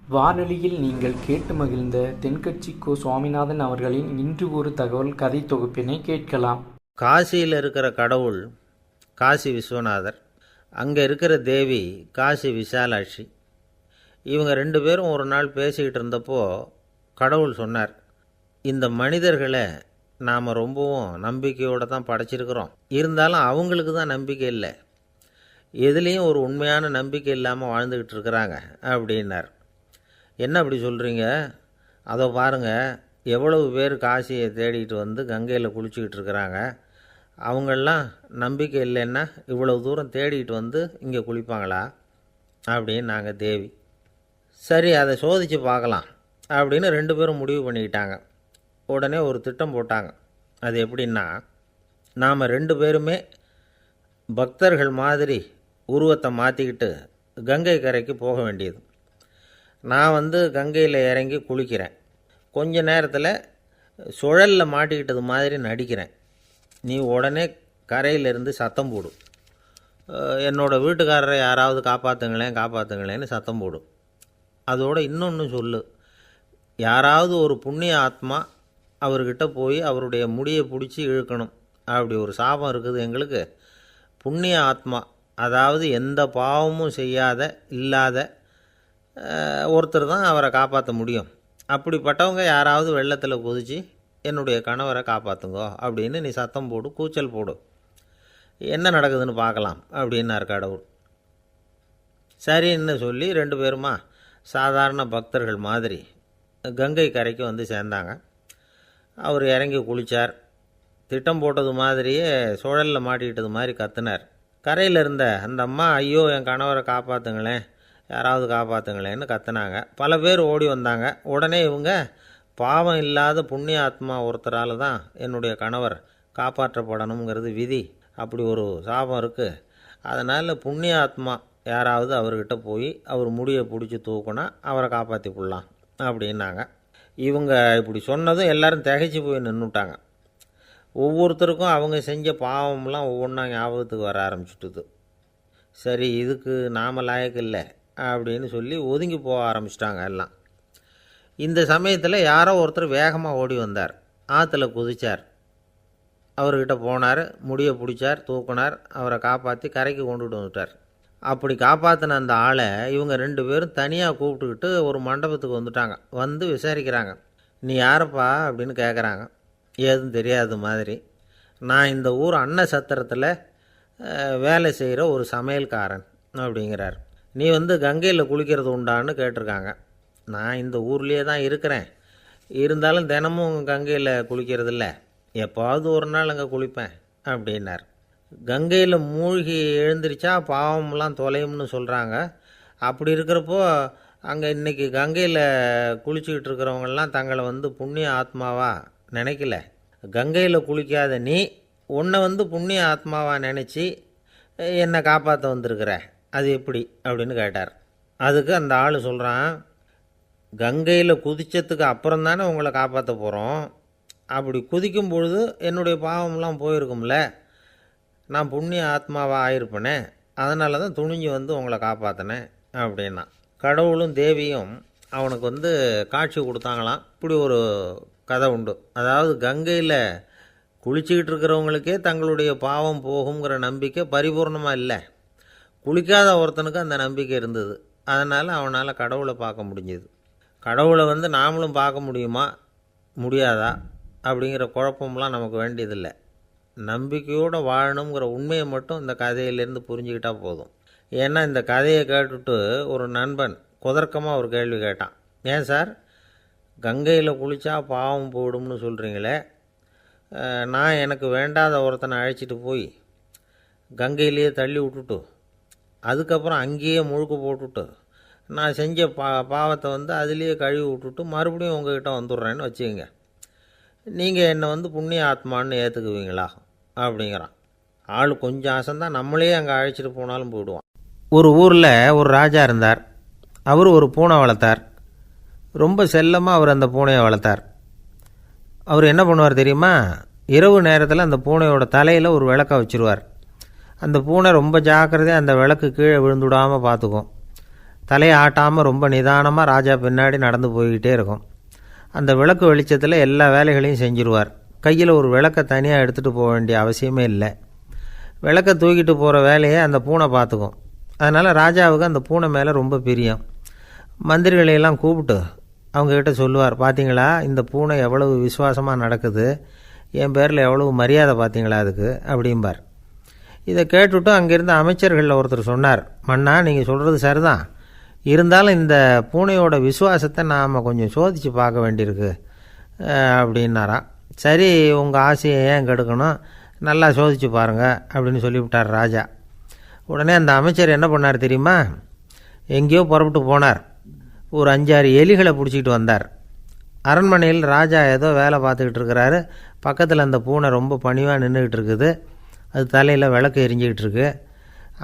வானொலியில் நீங்கள் கேட்டு மகிழ்ந்த தென்கட்சி கோ. சுவாமிநாதன் அவர்களின் இன்று ஒரு தகவல் கதை தொகுப்பினை கேட்கலாம். காசியில் இருக்கிற கடவுள் காசி விஸ்வநாதர், அங்கே இருக்கிற தேவி காசி விசாலாட்சி. இவங்க ரெண்டு பேரும் ஒரு நாள் பேசிக்கிட்டு இருந்தப்போ கடவுள் சொன்னார், இந்த மனிதர்களை நாம் ரொம்பவும் நம்பிக்கையோடு தான் படைச்சிருக்கிறோம். இருந்தாலும் அவங்களுக்கு தான் நம்பிக்கை இல்லை, எதுலேயும் ஒரு உண்மையான நம்பிக்கை இல்லாமல் வாழ்ந்துக்கிட்டு இருக்கிறாங்க அப்படின்னார். என்ன அப்படி சொல்கிறீங்க? அதை பாருங்கள், எவ்வளவு பேர் காசியை தேடிட்டு வந்து கங்கையில் குளிச்சுக்கிட்டு இருக்கிறாங்க. அவங்களெலாம் நம்பிக்கை இல்லைன்னா இவ்வளவு தூரம் தேடிட்டு வந்து இங்கே குளிப்பாங்களா அப்படின்னு நாங்கள் தேவி. சரி, அதை சோதித்து பார்க்கலாம் அப்படின்னு ரெண்டு பேரும் முடிவு பண்ணிக்கிட்டாங்க. உடனே ஒரு திட்டம் போட்டாங்க. அது எப்படின்னா, நாம் ரெண்டு பேருமே பக்தர்கள் மாதிரி உருவத்தை மாற்றிக்கிட்டு கங்கை கரைக்கு போக வேண்டியது. நான் வந்து கங்கையில் இறங்கி குளிக்கிறேன், கொஞ்ச நேரத்தில் சுழலில் மாட்டிக்கிட்டது மாதிரி நடிக்கிறேன். நீ உடனே கரையிலேருந்து சத்தம் போடும், என்னோடய வீட்டுக்காரரை யாராவது காப்பாற்றுங்களேன்னு சத்தம் போடும். அதோடு இன்னொன்று சொல்லு, யாராவது ஒரு புண்ணிய ஆத்மா அவர்கிட்ட போய் அவருடைய முடியை பிடிச்சி இழுக்கணும். அப்படி ஒரு சாபம் இருக்குது எங்களுக்கு. புண்ணிய ஆத்மா, அதாவது எந்த பாவமும் செய்யாத இல்லாத ஒருத்தர் தான் அவரை காப்பாற்ற முடியும். அப்படிப்பட்டவங்க யாராவது வெள்ளத்தில் குதித்து என்னுடைய கணவரை காப்பாற்றுங்கோ அப்படின்னு நீ சத்தம் போடு, கூச்சல் போடு, என்ன நடக்குதுன்னு பார்க்கலாம் அப்படின்னார் கடவுள். சரின்னு சொல்லி ரெண்டு பேருமா சாதாரண பக்தர்கள் மாதிரி கங்கை கரைக்கு வந்து சேர்ந்தாங்க. அவர் இறங்கி குளித்தார். திட்டம் போட்டது மாதிரியே சுழலில் மாட்டிக்கிட்டது மாதிரி கத்துனார். கரையில் இருந்த அந்த அம்மா, ஐயோ என் கணவரை காப்பாற்றுங்களேன், யாராவது காப்பாற்றுங்களேன்னு கத்துனாங்க. பல பேர் ஓடி வந்தாங்க. உடனே இவங்க, பாவம் இல்லாத புண்ணிய ஆத்மா ஒருத்தரால் தான் என்னுடைய கணவர் காப்பாற்றப்படணுங்கிறது விதி, அப்படி ஒரு சாபம் இருக்குது, அதனால் புண்ணிய ஆத்மா யாராவது அவர்கிட்ட போய் அவர் முடியை பிடிச்சி தூக்குனா அவரை காப்பாற்றி போடலாம் அப்படின்னாங்க. இவங்க இப்படி சொன்னதும் எல்லோரும் திகைச்சு போய் நின்றுட்டாங்க. ஒவ்வொருத்தருக்கும் அவங்க செஞ்ச பாவம்லாம் ஒவ்வொன்றா ஞாபகத்துக்கு வர ஆரம்பிச்சுட்டுது. சரி, இதுக்கு நாம் லாயக்கு இல்லை அப்படின்னு சொல்லி ஒதுங்கி போக ஆரம்பிச்சிட்டாங்க எல்லாம். இந்த சமயத்தில் யாரோ ஒருத்தர் வேகமாக ஓடி வந்தார், ஆற்றுல குதித்தார். அவர்கிட்ட போனார், முடியை பிடிச்சார், தூக்கினார், அவரை காப்பாற்றி கரைக்கு கொண்டுட்டு வந்துட்டார். அப்படி காப்பாற்றின அந்த ஆளை இவங்க ரெண்டு பேரும் தனியாக கூப்பிட்டுக்கிட்டு ஒரு மண்டபத்துக்கு வந்துட்டாங்க. வந்து விசாரிக்கிறாங்க. நீ யாரப்பா அப்படின்னு கேட்குறாங்க. ஏதும் தெரியாத மாதிரி. நான் இந்த ஊர் அன்ன சத்திரத்தில் வேலை செய்கிற ஒரு சமையல்காரன் அப்படிங்கிறார். நீ வந்து கங்கையில் குளிக்கிறது உண்டான்னு கேட்டிருக்காங்க. நான் இந்த ஊர்லேயே தான் இருக்கிறேன், இருந்தாலும் தினமும் கங்கையில் குளிக்கிறதில்ல, எப்போவாவது ஒரு நாள் அங்கே குளிப்பேன் அப்படின்னார். கங்கையில் மூழ்கி எழுந்திரிச்சா பாவம்லாம் தொலையும்னு சொல்கிறாங்க. அப்படி இருக்கிறப்போ அங்கே இன்றைக்கி கங்கையில் குளிச்சுக்கிட்டு இருக்கிறவங்கெல்லாம் தங்களை வந்து புண்ணிய ஆத்மாவாக நினைக்கல. கங்கையில் குளிக்காத நீ உன்னை வந்து புண்ணிய ஆத்மாவாக நினச்சி என்னை காப்பாற்ற வந்திருக்கிற, அது எப்படி அப்படின்னு கேட்டார். அதுக்கு அந்த ஆள் சொல்கிறான், கங்கையில் குதித்ததுக்கு அப்புறம் தானே உங்களை காப்பாற்ற போகிறோம். அப்படி குதிக்கும் பொழுது என்னுடைய பாவம்லாம் போயிருக்கும்ல, நான் புண்ணிய ஆத்மாவாக ஆயிருப்பேனே, அதனால தான் துணிஞ்சு வந்து உங்களை காப்பாற்றினேன் அப்படின்னா. கடவுளும் தேவியும் அவனுக்கு வந்து காட்சி கொடுத்தாங்களாம். இப்படி ஒரு கதை உண்டு. அதாவது கங்கையில் குளிச்சுக்கிட்டு இருக்கிறவங்களுக்கே தங்களுடைய பாவம் போகுங்கிற நம்பிக்கை பரிபூர்ணமாக இல்லை, குளிக்காத ஒருத்தனுக்கு அந்த நம்பிக்கை இருந்தது. அதனால் அவனால் கடவுளை பார்க்க முடிஞ்சது. கடவுளை வந்து நாமளும் பார்க்க முடியுமா முடியாதா அப்படிங்கிற குழப்பம்லாம் நமக்கு வேண்டியதில்லை. நம்பிக்கையோடு வாழணுங்கிற உண்மையை மட்டும் இந்த கதையிலேருந்து புரிஞ்சுக்கிட்டால் போதும். ஏன்னா இந்த கதையை கேட்டுட்டு ஒரு நண்பன் குதர்க்கமாக ஒரு கேள்வி கேட்டான். ஏன் சார், கங்கையில் குளித்தா பாவம் போடும்னு சொல்கிறீங்களே, நான் எனக்கு வேண்டாத ஒருத்தனை அழைச்சிட்டு போய் கங்கையிலேயே தள்ளி விட்டுட்டு அதுக்கப்புறம் அங்கேயே முழுக்க போட்டுட்டு நான் செஞ்ச பாவத்தை வந்து அதுலேயே கழுவி விட்டுட்டு மறுபடியும் உங்ககிட்ட வந்துடுறேன்னு வச்சுக்கோங்க, நீங்கள் என்னை வந்து புண்ணிய ஆத்மான்னு ஏற்றுக்குவீங்களா அப்படிங்கிறான். ஆள் கொஞ்சம் ஆசைந்தான், நம்மளே அங்கே அழைச்சிட்டு போனாலும் போயிடுவான். ஒரு ஊரில் ஒரு ராஜா இருந்தார். அவர் ஒரு பூனை வளர்த்தார். ரொம்ப செல்லமாக அவர் அந்த பூனையை வளர்த்தார். அவர் என்ன பண்ணுவார் தெரியுமா, இரவு நேரத்தில் அந்த பூனையோட தலையில் ஒரு விளக்கை வச்சுருவார். அந்த பூனை ரொம்ப ஜாக்கிரதையாக அந்த விளக்கு கீழே விழுந்துடாமல் பார்த்துக்கும். தலையை ஆட்டாமல் ரொம்ப நிதானமாக ராஜா பின்னாடி நடந்து போய்கிட்டே இருக்கும். அந்த விளக்கு வெளிச்சத்தில் எல்லா வேலைகளையும் செஞ்சுருவார். கையில் ஒரு விளக்கை தனியாக எடுத்துகிட்டு போக வேண்டிய அவசியமே இல்லை. விளக்கை தூக்கிட்டு போகிற வேலையை அந்த பூனை பார்த்துக்கும். அதனால் ராஜாவுக்கு அந்த பூனை மேலே ரொம்ப பிரியம். மந்திரிகளையெல்லாம் கூப்பிட்டு அவங்கக்கிட்ட சொல்லுவார், பார்த்தீங்களா இந்த பூனை எவ்வளவு விசுவாசமாக நடக்குது, என் பேரில் எவ்வளவு மரியாதை பார்த்தீங்களா அதுக்கு அப்படிம்பார். இதை கேட்டுவிட்டு அங்கேருந்த அமைச்சர்களில் ஒருத்தர் சொன்னார், மன்னா நீங்கள் சொல்கிறது சரிதான், இருந்தாலும் இந்த பூனையோட விசுவாசத்தை நாம் கொஞ்சம் சோதித்து பார்க்க வேண்டியிருக்கு அப்படின்னாராம். சரி, உங்கள் ஆசையை ஏன் கெடுக்கணும், நல்லா சோதித்து பாருங்கள் அப்படின்னு சொல்லிவிட்டார் ராஜா. உடனே அந்த அமைச்சர் என்ன பண்ணார் தெரியுமா, எங்கேயோ புறப்பட்டு போனார். ஒரு 5-6 எலிகளை பிடிச்சிக்கிட்டு வந்தார். அரண்மனையில் ராஜா ஏதோ வேலை பார்த்துக்கிட்டு இருக்கிறாரு. பக்கத்தில் அந்த பூனை ரொம்ப பணிவாக நின்றுக்கிட்டு இருக்குது. அது தலையில் விளக்கு எரிஞ்சிக்கிட்டு இருக்கு.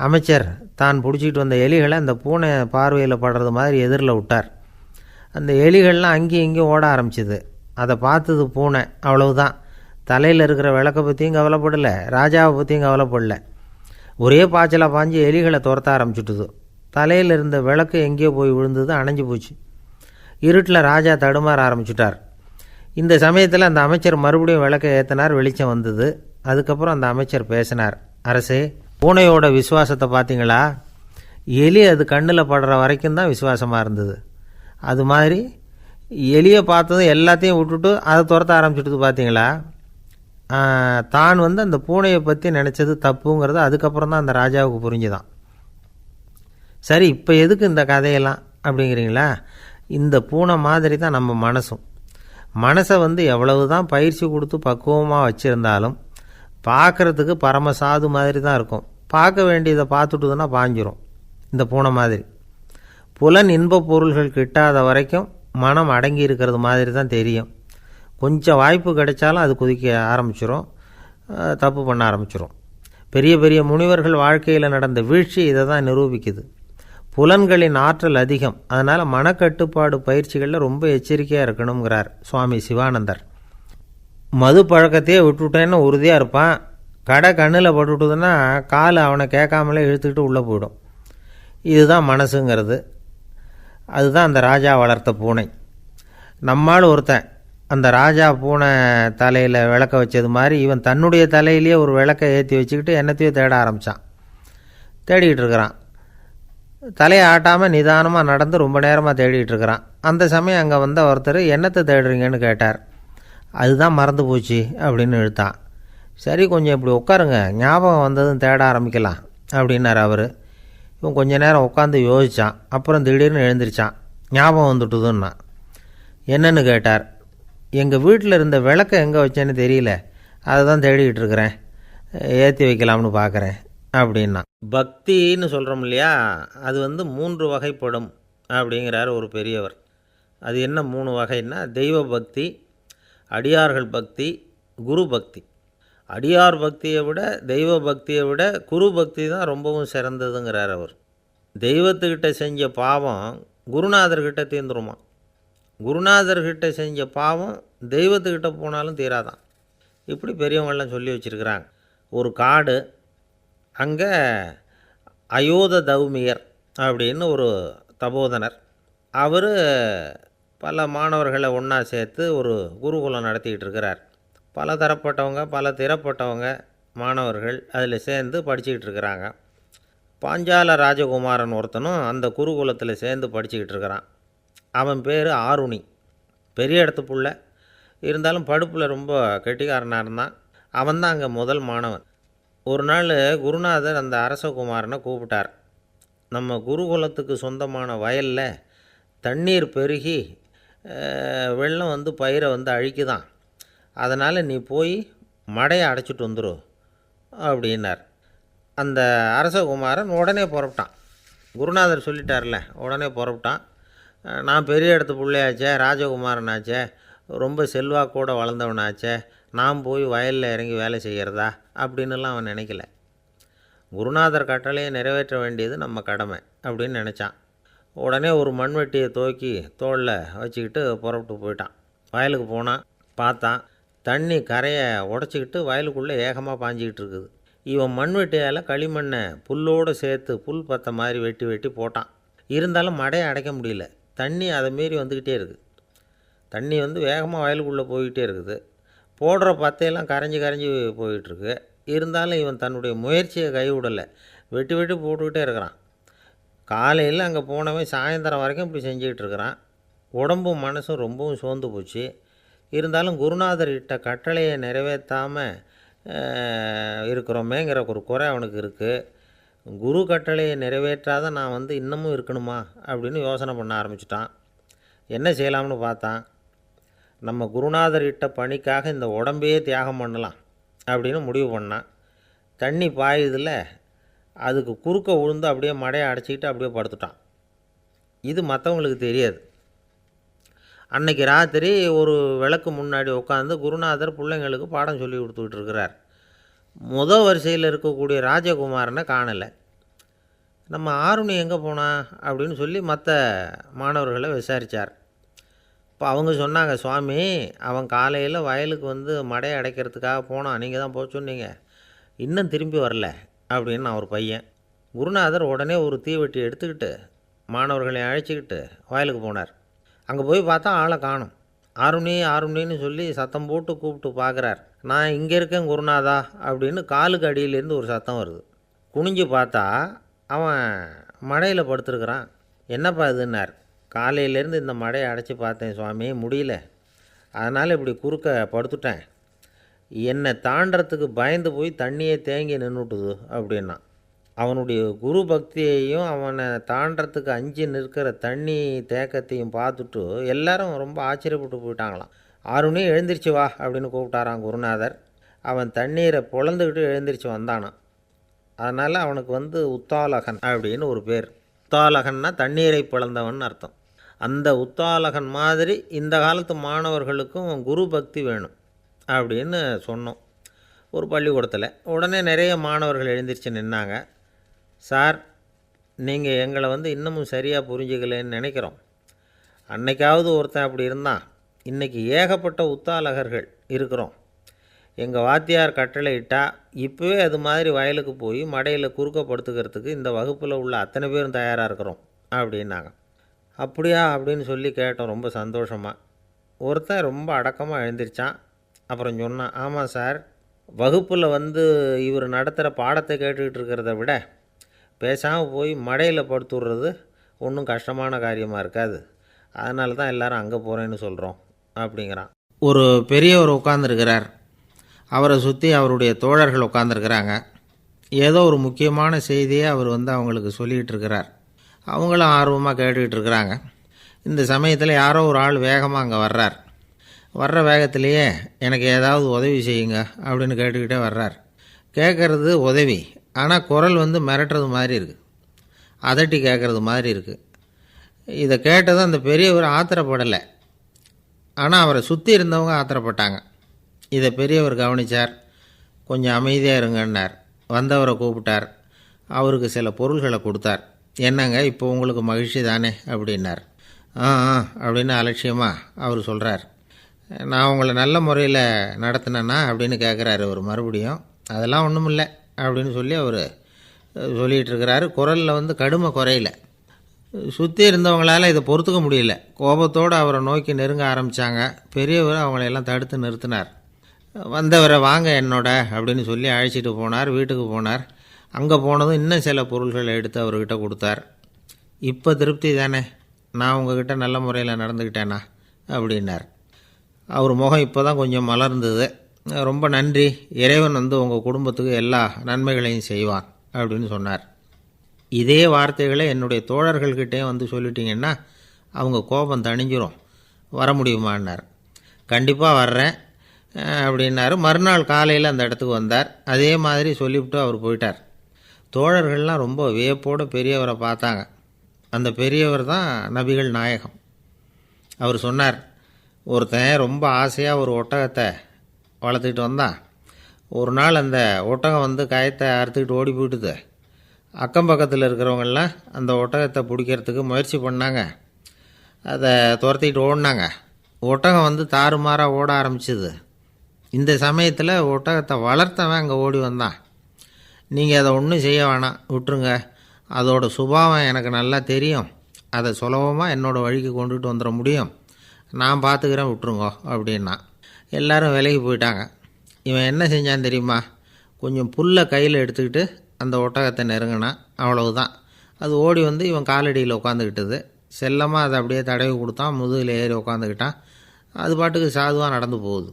அமைச்சர் தான் பிடிச்சிக்கிட்டு வந்த எலிகளை அந்த பூனை பார்வையில் படுறது மாதிரி எதிரில் விட்டார். அந்த எலிகள்லாம் அங்கேயும் இங்கேயும் ஓட ஆரம்பிச்சிது. அதை பார்த்தது பூனை, அவ்வளவுதான். தலையில் இருக்கிற விளக்கை பற்றியும் கவலைப்படலை, ராஜாவை பற்றியும் கவலைப்படலை. ஒரே பாய்ச்சலாக பாஞ்சு எலிகளை துரத்த ஆரம்பிச்சுட்டுது. தலையில் இருந்த விளக்கு எங்கேயோ போய் விழுந்தது, அணைஞ்சு போச்சு. இருட்டில் ராஜா தடுமாற ஆரம்பிச்சுட்டார். இந்த சமயத்தில் அந்த அமைச்சர் மறுபடியும் விளக்கை ஏற்றினார். வெளிச்சம் வந்தது. அதுக்கப்புறம் அந்த அமைச்சர் பேசினார், அரசே, பூனையோட விசுவாசத்தை பார்த்தீங்களா, எலி அது கண்ணில் படுற வரைக்கும் தான் விசுவாசமாக இருந்தது. அது மாதிரி எலியை பார்த்ததும் எல்லாத்தையும் விட்டுட்டு அதை துரத்த ஆரம்பிச்சுட்டு பார்த்தீங்களா, தான் அந்த பூனையை பற்றி நினச்சது தப்புங்கிறது அதுக்கப்புறம் தான் அந்த ராஜாவுக்கு புரிஞ்சுதான். சரி, இப்போ எதுக்கு இந்த கதையெல்லாம் அப்படிங்கிறீங்களா, இந்த பூனை மாதிரி தான் நம்ம மனசும். மனசை எவ்வளவு தான் பயிற்சி கொடுத்து பக்குவமாக வச்சுருந்தாலும் பார்க்குறதுக்கு பரமசாது மாதிரி தான் இருக்கும். பார்க்க வேண்டியதை பார்த்துட்டுதுன்னா பாஞ்சிரும். இந்த பூனை மாதிரி புலன் இன்ப பொருள்கள் கிட்டாத வரைக்கும் மனம் அடங்கி இருக்கிறது மாதிரி தான் தெரியும். கொஞ்சம் வாய்ப்பு கிடைச்சாலும் அது குதிக்க ஆரம்பிச்சிரும், தப்பு பண்ண ஆரம்பிச்சிரும். பெரிய பெரிய முனிவர்கள் வாழ்க்கையில் நடந்த வீழ்ச்சி இதை தான் நிரூபிக்குது. புலன்களின் ஆற்றல் அதிகம். அதனால் மனக்கட்டுப்பாடு பயிற்சிகளில் ரொம்ப எச்சரிக்கையாக இருக்கணுங்கிறார் சுவாமி சிவானந்தர். மது பழக்கத்தையே விட்டுவிட்டேன்னு உறுதியாக இருப்பான். கடை கண்ணில் பட்டுவிட்டதுன்னா கால் அவனை கேட்காமலே இழுத்துக்கிட்டு உள்ளே போயிடும். இதுதான் மனசுங்கிறது. அதுதான் அந்த ராஜா வளர்த்த பூனை. நம்மால் ஒருத்தன் அந்த ராஜா பூனை தலையில் விளக்க வச்சது மாதிரி இவன் தன்னுடைய தலையிலேயே ஒரு விளக்கை ஏற்றி வச்சுக்கிட்டு என்னத்தையோ தேட ஆரம்பித்தான். தேடிக்கிட்டு இருக்கிறான். தலையை ஆட்டாமல் நிதானமாக நடந்து ரொம்ப நேரமாக தேடிகிட்டு இருக்கிறான். அந்த சமயம் அங்கே வந்த ஒருத்தர், என்னத்தை தேடுறீங்கன்னு கேட்டார். அதுதான் மறந்து போச்சு அப்படின்னு இழுத்தான். சரி, கொஞ்சம் இப்படி உட்காருங்க, ஞாபகம் வந்ததும் தேட ஆரம்பிக்கலாம் அப்படின்னார் அவர். இவன் கொஞ்ச நேரம் உட்காந்து யோசித்தான். அப்புறம் திடீர்னு எழுந்திரிச்சான். ஞாபகம் வந்துட்டுதுன்னா. என்னன்னு கேட்டார். எங்கள் வீட்டில் இருந்த விளக்கை எங்கே வச்சேன்னு தெரியல, அதை தான் தேடிக்கிட்டு இருக்கிறேன், ஏற்றி வைக்கலாம்னு பார்க்குறேன் அப்படின்னா. பக்தின்னு சொல்கிறோம் இல்லையா, அது 3 வகைப்படும் அப்படிங்கிறார் ஒரு பெரியவர். அது என்ன 3 வகைன்னா, தெய்வ பக்தி, அடியார்கள் பக்தி, குரு பக்தி. அடியார் பக்தியை விட தெய்வ பக்தியை விட குரு பக்தி தான் ரொம்பவும் சிறந்ததுங்கிறார் அவர். தெய்வத்துக்கிட்ட செஞ்ச பாவம் குருநாதர்கிட்ட தீர்ந்துருமா, குருநாதர்கிட்ட செஞ்ச பாவம் தெய்வத்துக்கிட்ட போனாலும் தீராதான். இப்படி பெரியவங்கள்லாம் சொல்லி வச்சுருக்கிறாங்க. ஒரு காடு, அங்கே அயோத தௌமியர் அப்படின்னு ஒரு தபோதனர். அவர் பல மாணவர்களை ஒன்றா சேர்த்து ஒரு குருகுலம் நடத்திக்கிட்டு இருக்கிறார். பல தரப்பட்டவங்க பல திறப்பட்டவங்க மாணவர்கள் அதில் சேர்ந்து படிச்சுக்கிட்டு இருக்கிறாங்க. பாஞ்சால ராஜகுமாரன் ஒருத்தனும் அந்த குருகுலத்தில் சேர்ந்து படிச்சுக்கிட்டு இருக்கிறான். அவன் பேர் ஆருணி. பெரிய இடத்து புள்ள, இருந்தாலும் படுப்பில் ரொம்ப கெட்டிக்காரனாக இருந்தான். அவன் தான் அங்கே முதல் மாணவன். ஒரு நாள் குருநாதர் அந்த அரசகுமாரனை கூப்பிட்டார். நம்ம குருகுலத்துக்கு சொந்தமான வயலில் தண்ணீர் பெருகி வெள்ளம் பயிரை அழிக்குதான், அதனால் நீ போய் மடையை அடைச்சிட்டு வந்துரு அப்படின்னார். அந்த அரசகுமாரன் உடனே புறப்பட்டான். குருநாதர் சொல்லிட்டார்ல, உடனே புறப்பட்டான். நான் பெரிய இடத்து பிள்ளையாச்சே, ராஜகுமாரனாச்சே, ரொம்ப செல்வாக்கூட வளர்ந்தவனாச்சே, நான் போய் வயலில் இறங்கி வேலை செய்கிறதா அப்படின்னுலாம் அவன் நினைக்கல. குருநாதர் கட்டளையை நிறைவேற்ற வேண்டியது நம்ம கடமை அப்படின்னு நினச்சான். உடனே ஒரு மண்வெட்டியை தூக்கி தோளில் வச்சுக்கிட்டு புறப்பட்டு போயிட்டான். வயலுக்கு போனான். பார்த்தான், தண்ணி கரையை உடச்சிக்கிட்டு வயலுக்குள்ளே ஏகமாக பாஞ்சிக்கிட்டு இருக்குது. இவன் மண்வெட்டியால் களிமண்ணை புல்லோடு சேர்த்து புல் பற்ற மாதிரி வெட்டி வெட்டி போட்டான். இருந்தாலும் மடையை அடைக்க முடியல. தண்ணி அதை மீறி வந்துக்கிட்டே இருக்குது. தண்ணி வந்து வேகமாக வயலுக்குள்ளே போய்கிட்டே இருக்குது. போடுற பத்தையெல்லாம் கரைஞ்சி போயிட்டுருக்கு. இருந்தாலும் இவன் தன்னுடைய முயற்சியை கைவிடலை. வெட்டி போட்டுக்கிட்டே இருக்கிறான். காலையில் அங்கே போனவன் சாயந்தரம் வரைக்கும் இப்படி செஞ்சுக்கிட்டு இருக்கிறான். உடம்பும் மனசும் ரொம்பவும் சோர்ந்து போச்சு. இருந்தாலும் குருநாதர் இட்ட கட்டளையை நிறைவேற்றாமல் இருக்கிறோமேங்கிற ஒரு குறை அவனுக்கு இருக்குது. குரு கட்டளையை நிறைவேற்றாத நான் வந்து இன்னமும் இருக்கணுமா அப்படின்னு யோசனை பண்ண ஆரம்பிச்சிட்டான். என்ன செய்யலாம்னு பார்த்தான். நம்ம குருநாதர் இட்ட பணிக்காக இந்த உடம்பையே தியாகம் பண்ணலாம் அப்படின்னு முடிவு பண்ணான். தண்ணி பாயுதில் அதுக்கு குறுக்க விழுந்து அப்படியே மடையை அடைச்சிக்கிட்டு அப்படியே படுத்துட்டான். இது மற்றவங்களுக்கு தெரியாது. அன்னைக்கு ராத்திரி ஒரு விளக்கு முன்னாடி உட்காந்து குருநாதர் பிள்ளைங்களுக்கு பாடம் சொல்லி கொடுத்துக்கிட்டு இருக்கிறார். முதல் வரிசையில் இருக்கக்கூடிய ராஜகுமாரனை காணலை. நம்ம ஆருணி எங்கே போனா அப்படின்னு சொல்லி மற்ற மாணவர்களை விசாரித்தார். இப்போ அவங்க சொன்னாங்க, சுவாமி அவன் காலையில் வயலுக்கு வந்து மடையை அடைக்கிறதுக்காக போனான், நீங்கள் தான் போக சொன்னீங்க, இன்னும் திரும்பி வரல அப்படின்னு ஒரு பையன். குருநாதர் உடனே ஒரு தீவெட்டி எடுத்துக்கிட்டு மாணவர்களை அழைச்சிக்கிட்டு வயலுக்கு போனார். அங்கே போய் பார்த்தா ஆளை காணும். ஆருணின்னு சொல்லி சத்தம் போட்டு கூப்பிட்டு பார்க்குறார். நான் இங்கே இருக்கேன் குருநாதா அப்படின்னு காலுக்கு அடியிலேருந்து ஒரு சத்தம் வருது. குனிஞ்சு பார்த்தா அவன் மடையில் படுத்துருக்குறான். என்னப்பா இதுன்னார். காலையிலேருந்து இந்த மடையை அடைச்சி பார்த்தேன் சுவாமி, முடியல, அதனால் இப்படி குறுக்க படுத்துட்டேன். என்னை தாண்டறதுக்கு பயந்து போய் தண்ணியை தேங்கி நின்றுட்டுது அப்படின்னா. அவனுடைய குரு பக்தியையும் அவனை தாண்டறதுக்கு அஞ்சு நிற்கிற தண்ணி தேக்கத்தையும் பார்த்துட்டு எல்லாரும் ரொம்ப ஆச்சரியப்பட்டு போயிட்டாங்களாம். ஆருணி எழுந்திரிச்சு வா அப்படின்னு கூப்பிட்டாரான் குருநாதர். அவன் தண்ணீரை பொழந்துக்கிட்டு எழுந்திரிச்சு வந்தானான். அதனால் அவனுக்கு வந்து உத்தாலகன் அப்படின்னு ஒரு பேர். உத்தாலகன்னா தண்ணீரை பிளந்தவன் அர்த்தம். அந்த உத்தாலகன் மாதிரி இந்த காலத்து மாணவர்களுக்கும் குரு பக்தி வேணும் அப்படின்னு சொன்னோம் ஒரு பள்ளிக்கூடத்தில். உடனே நிறைய மாணவர்கள் எழுந்திரிச்சு நின்னாங்க. சார், நீங்கள் எங்களை வந்து இன்னமும் சரியாக புரிஞ்சுக்கலன்னு நினைக்கிறோம். அன்னைக்காவது ஒருத்தன் அப்படி இருந்தான், இன்றைக்கி ஏகப்பட்ட உத்தாலகர்கள் இருக்கிறோம். எங்கள் வாத்தியார் கட்டளை இட்டால் இப்போவே அது மாதிரி வயலுக்கு போய் மடையில் குறுக்கப்படுத்துக்கிறதுக்கு இந்த வகுப்பில் உள்ள அத்தனை பேரும் தயாராக இருக்கிறோம் அப்படின்னாங்க. அப்படியா அப்படின்னு சொல்லி கேட்டோம் ரொம்ப சந்தோஷமாக. ஒருத்தன் ரொம்ப அடக்கமாக எழுந்திரிச்சான். அப்புறம் சொன்னான், ஆமாம் சார், வகுப்பில் வந்து இவர் நடத்துகிற பாடத்தை கேட்டுக்கிட்டு இருக்கிறத விட பேசாமல் போய் மடையில் படுத்துடுறது ஒன்றும் கஷ்டமான காரியமாக இருக்காது, அதனால தான் எல்லோரும் அங்கே போகிறேன்னு சொல்கிறோம் அப்படிங்கிறான். ஒரு பெரியவர் உட்காந்துருக்கிறார். அவரை சுற்றி அவருடைய தோழர்கள் உட்காந்துருக்கிறாங்க. ஏதோ ஒரு முக்கியமான செய்தியை அவர் வந்து அவங்களுக்கு சொல்லிகிட்டு இருக்கிறார். அவங்களும் ஆர்வமாக கேட்டுக்கிட்டு இருக்கிறாங்க. இந்த சமயத்தில் யாரோ ஒரு ஆள் வேகமாக அங்கே வர்றார். வர்ற வேகத்திலேயே எனக்கு ஏதாவது உதவி செய்யுங்க அப்படின்னு கேட்டுக்கிட்டே வர்றார். கேட்குறது உதவி, ஆனால் குரல் வந்து மிரட்டுறது மாதிரி இருக்குது, அதட்டி கேட்குறது மாதிரி இருக்குது. இதை கேட்டதும் அந்த பெரியவர் ஆத்திரப்படலை, ஆனால் அவரை சுற்றி இருந்தவங்க ஆத்திரப்பட்டாங்க. இதை பெரியவர் கவனித்தார். கொஞ்சம் அமைதியாக இருங்கன்னார். வந்தவரை கூப்பிட்டார். அவருக்கு சில பொருள்களை கொடுத்தார். என்னங்க இப்போ உங்களுக்கு மகிழ்ச்சி தானே அப்படின்னார். ஆ அப்படின்னு அலட்சியமாக அவர் சொல்கிறார். நான் உங்களை நல்ல முறையில் நடத்தினேன்னா அப்படின்னு கேட்குறாரு அவர் மறுபடியும். அதெல்லாம் ஒன்றும் இல்லை அப்படின்னு சொல்லி அவர் சொல்லிகிட்டு இருக்கிறாரு. குரலில் வந்து கடுமை குறையில. சுற்றி இருந்தவங்களால் இதை பொறுத்துக்க முடியல. கோபத்தோடு அவரை நோக்கி நெருங்க ஆரம்பித்தாங்க. பெரியவர் அவங்களையெல்லாம் தடுத்து நிறுத்தினார். வந்தவரை வாங்க என்னோட அப்படின்னு சொல்லி அழைச்சிட்டு போனார். வீட்டுக்கு போனார். அங்கே போனதும் இன்னும் சில பொருள்களை எடுத்து அவர்கிட்ட கொடுத்தார். இப்போ திருப்தி தானே, நான் உங்ககிட்ட நல்ல முறையில் நடந்துக்கிட்டேனா அப்படின்னார். அவர் முகம் இப்போ தான் கொஞ்சம் மலர்ந்தது. ரொம்ப நன்றி, இறைவன் வந்து உங்கள் குடும்பத்துக்கு எல்லா நன்மைகளையும் செய்வான் அப்படின்னு சொன்னார். இதே வார்த்தைகளை என்னுடைய தோழர்கள்கிட்டையும் வந்து சொல்லிட்டீங்கன்னா அவங்க கோபம் தணிஞ்சிரும், வர முடியுமான்னார். கண்டிப்பாக வர்றேன் அப்படின்னாரு. மறுநாள் காலையில் அந்த இடத்துக்கு வந்தார். அதே மாதிரி சொல்லிவிட்டு அவர் போயிட்டார். தோழர்கள்லாம் ரொம்ப வியப்போடு பெரியவரை பார்த்தாங்க. அந்த பெரியவர் தான் நபிகள் நாயகம். அவர் சொன்னார், ஒருத்தன் ரொம்ப ஆசையாக ஒரு ஒட்டகத்தை வளர்த்துக்கிட்டு வந்தான். ஒரு நாள் அந்த ஒட்டகம் வந்து கயத்தை அறுத்துக்கிட்டு ஓடி போயிட்டுது. அக்கம் பக்கத்தில் இருக்கிறவங்கெல்லாம் அந்த ஒட்டகத்தை பிடிக்கிறதுக்கு முயற்சி பண்ணாங்க. அதை துரத்திக்கிட்டு ஓடினாங்க. ஒட்டகம் வந்து தாறுமாறாக ஓட ஆரம்பிச்சிது. இந்த சமயத்தில் ஒட்டகத்தை வளர்த்தவன் அங்கே ஓடி வந்தான். நீங்கள் அதை ஒன்றும் செய்ய வேணாம், விட்டுருங்க, அதோட சுபாவம் எனக்கு நல்லா தெரியும், அதை சுலபமாக என்னோடய வழிக்கு கொண்டுட்டு வந்துட முடியும், நான் பார்த்துக்கிறேன், விட்டுருங்கோ அப்படின்னா. எல்லோரும் விலகி போயிட்டாங்க. இவன் என்ன செஞ்சான் தெரியுமா? கொஞ்சம் புல்லை கையில் எடுத்துக்கிட்டு அந்த ஒட்டகத்தை நெருங்கினான். அவ்வளவுதான். அது ஓடி வந்து இவன் காலடியில் உட்காந்துக்கிட்டது. செல்லமாக அதை அப்படியே தடவி கொடுத்தான், முதுகில் ஏறி உட்காந்துக்கிட்டான். அது பாட்டுக்கு சாதுவாக நடந்து போகுது.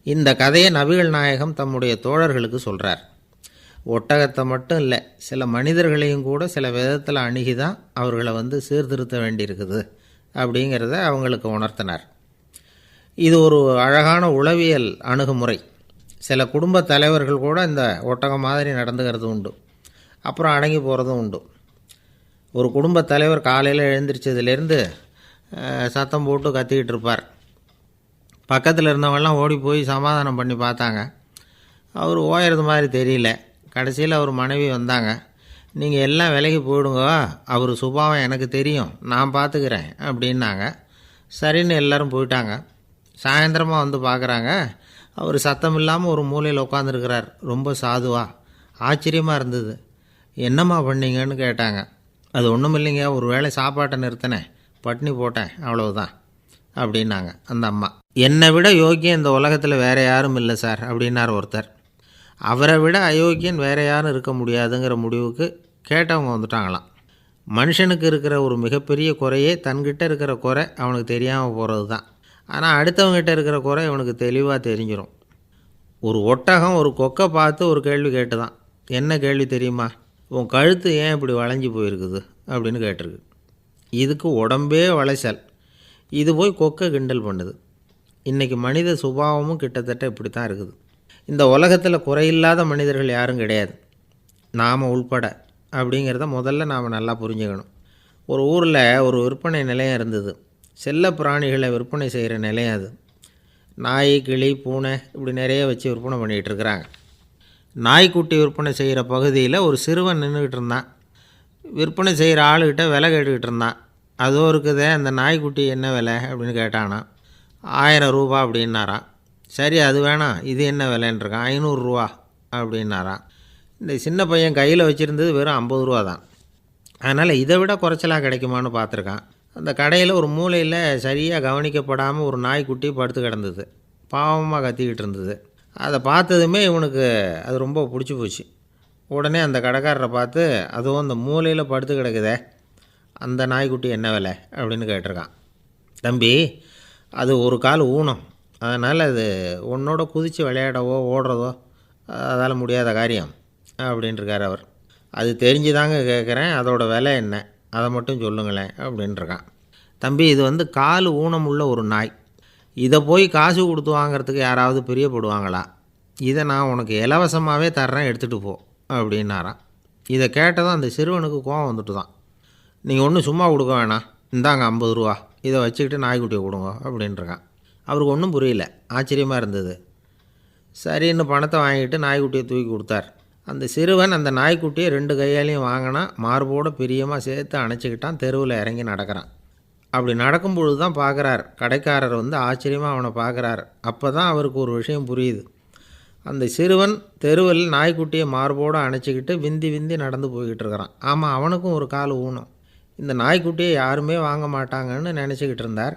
இந்த கதையை நபிகள் நாயகம் தம்முடைய தோழர்களுக்கு சொல்கிறார். ஒட்டகத்தை மட்டும் இல்லை, சில மனிதர்களையும் கூட சில விதத்தில் அணுகி தான் அவர்களை வந்து சீர்திருத்த வேண்டியிருக்குது அப்படிங்கிறத அவங்களுக்கு உணர்த்தினார். இது ஒரு அழகான உளவியல் அணுகுமுறை. சில குடும்ப தலைவர்கள் கூட இந்த ஒட்டகம் மாதிரி நடந்துக்கிறது உண்டு, அப்புறம் அடங்கி போகிறதும் உண்டு. ஒரு குடும்ப தலைவர் காலையில் எழுந்திரிச்சதுலேருந்து சத்தம் போட்டு கத்திக்கிட்டு இருப்பார். பக்கத்தில் இருந்தவங்கெல்லாம் ஓடி போய் சமாதானம் பண்ணி பார்த்தாங்க. அவர் ஓயறது மாதிரி தெரியல. கடைசியில் அவர் மனைவி வந்தாங்க. நீங்கள் எல்லாம் விலகி போயிடுங்க, அவர் சுபாவம் எனக்கு தெரியும், நான் பார்த்துக்கிறேன் அப்படின்னாங்க. சரின்னு எல்லோரும் போயிட்டாங்க. சாயந்தரமாக வந்து பார்க்குறாங்க, அவர் சத்தம் இல்லாமல் ஒரு மூலையில் உட்காந்துருக்கிறார், ரொம்ப சாதுவா. ஆச்சரியமாக இருந்தது. என்னம்மா பண்ணீங்கன்னு கேட்டாங்க. அது ஒன்றும் இல்லைங்க, ஒரு வேளை சாப்பாட்டை நிறுத்தினேன், பட்னி போட்டேன், அவ்வளவுதான் அப்படின்னாங்க அந்த அம்மா. என்னை விட யோக்கியம் இந்த உலகத்தில் வேறு யாரும் இல்லை சார் அப்படின்னார் ஒருத்தர். அவரை விட அயோக்கியன் வேறு யாரும் இருக்க முடியாதுங்கிற முடிவுக்கு கேட்டவங்க வந்துட்டாங்களாம். மனுஷனுக்கு இருக்கிற ஒரு மிகப்பெரிய குறையே தன்கிட்ட இருக்கிற குறை அவனுக்கு தெரியாமல் போகிறது தான். ஆனால் அடுத்தவங்ககிட்ட இருக்கிற குறை இவனுக்கு தெளிவாக தெரிஞ்சிடும். ஒரு ஒட்டகம் ஒரு கொக்கை பார்த்து ஒரு கேள்வி கேட்டுதான். என்ன கேள்வி தெரியுமா? உன் கழுத்து ஏன் இப்படி வளைஞ்சி போயிருக்குது அப்படின்னு கேட்டிருக்கு. இதுக்கு உடம்பே வளைச்சல். இது போய் கொக்கை கிண்டல் பண்ணுது. இன்றைக்கி மனித சுபாவமும் கிட்டத்தட்ட இப்படி தான் இருக்குது. இந்த உலகத்தில் குறையில்லாத மனிதர்கள் யாரும் கிடையாது, நாம் உள்பட அப்படிங்கிறத முதல்ல நாம் நல்லா புரிஞ்சுக்கணும். ஒரு ஊரில் ஒரு விற்பனை நிலையம் இருந்தது. செல்ல பிராணிகளை விற்பனை செய்கிற நிலையம் அது. நாய், கிளி, பூனை இப்படி நிறைய வச்சு விற்பனை பண்ணிகிட்டு இருக்கிறாங்க. நாய்க்குட்டி விற்பனை செய்கிற பகுதியில் ஒரு சிறுவன் நின்றுக்கிட்டு இருந்தான். விற்பனை செய்கிற ஆளுகிட்ட விலை கேட்டுக்கிட்டு இருந்தான். அதோ இருக்குதே அந்த நாய்க்குட்டி என்ன விலை அப்படின்னு கேட்டானா. 1000 ரூபா அப்படின்னாரான். சரி அது வேணாம், இது என்ன விலைன்றிருக்கான். 500 ரூபா அப்படின்னாரான். இந்த சின்ன பையன் கையில் வச்சுருந்தது வெறும் 50 ரூபா தான். அதனால் இதை விட குறைச்சலாக கிடைக்குமான்னு பார்த்துருக்கான். அந்த கடையில் ஒரு மூலையில் சரியாக கவனிக்கப்படாமல் ஒரு நாய்க்குட்டி படுத்து கிடந்தது. பாவமாக கத்திக்கிட்டு இருந்தது. அதை பார்த்ததுமே இவனுக்கு அது ரொம்ப பிடிச்சி போச்சு. உடனே அந்த கடைக்காரரை பார்த்து, அதுவும் அந்த மூலையில் படுத்து கிடக்குதே அந்த நாய்க்குட்டி என்ன விலை அப்படின்னு கேட்டிருக்கான். தம்பி, அது ஒரு கால் ஊனம், அதனால் அது உன்னோட குதித்து விளையாடவோ ஓடுறதோ அதால் முடியாத காரியம் அப்படின்ட்டுருக்கார் அவர். அது தெரிஞ்சுதாங்க கேட்குறேன், அதோட விலை என்ன அதை மட்டும் சொல்லுங்களேன் அப்படின்ட்டுருக்கான். தம்பி, இது வந்து கால் ஊனம் உள்ள ஒரு நாய். இதை போய் காசு கொடுத்து வாங்கிறதுக்கு யாராவது பிரியப்படுவாங்களா? இதை நான் உனக்கு இலவசமாகவே தர்றேன், எடுத்துகிட்டு போ அப்படின்னாரான். இதை கேட்டதும் அந்த சிறுவனுக்கு கோவம் வந்துட்டு தான். நீங்கள் ஒன்றும் சும்மா கொடுக்க வேணாம், இந்தாங்க 50 ரூபா, இதை வச்சுக்கிட்டு நாய்க்குட்டியை கொடுங்க அப்படின்ட்டுருக்கான். அவருக்கு ஒன்றும் புரியல, ஆச்சரியமாக இருந்தது. சரின்னு பணத்தை வாங்கிட்டு நாய்க்குட்டியை தூக்கி கொடுத்தார். அந்த சிறுவன் அந்த நாய்க்குட்டியை 2 கையாலையும் வாங்கினா, மார்போடு பிரியமாக சேர்த்து அணைச்சிக்கிட்டான். தெருவில் இறங்கி நடக்கிறான். அப்படி நடக்கும்பொழுது தான் பார்க்குறார், கடைக்காரர் வந்து ஆச்சரியமாக அவனை பார்க்குறார். அப்போ தான் அவருக்கு ஒரு விஷயம் புரியுது. அந்த சிறுவன் தெருவில் நாய்க்குட்டியை மார்போடு அணைச்சிக்கிட்டு விந்தி விந்தி நடந்து போய்கிட்டு இருக்கிறான். ஆமாம், அவனுக்கும் ஒரு கால் ஊனம். இந்த நாய்க்குட்டியை யாருமே வாங்க மாட்டாங்கன்னு நினச்சிக்கிட்டு இருந்தார்.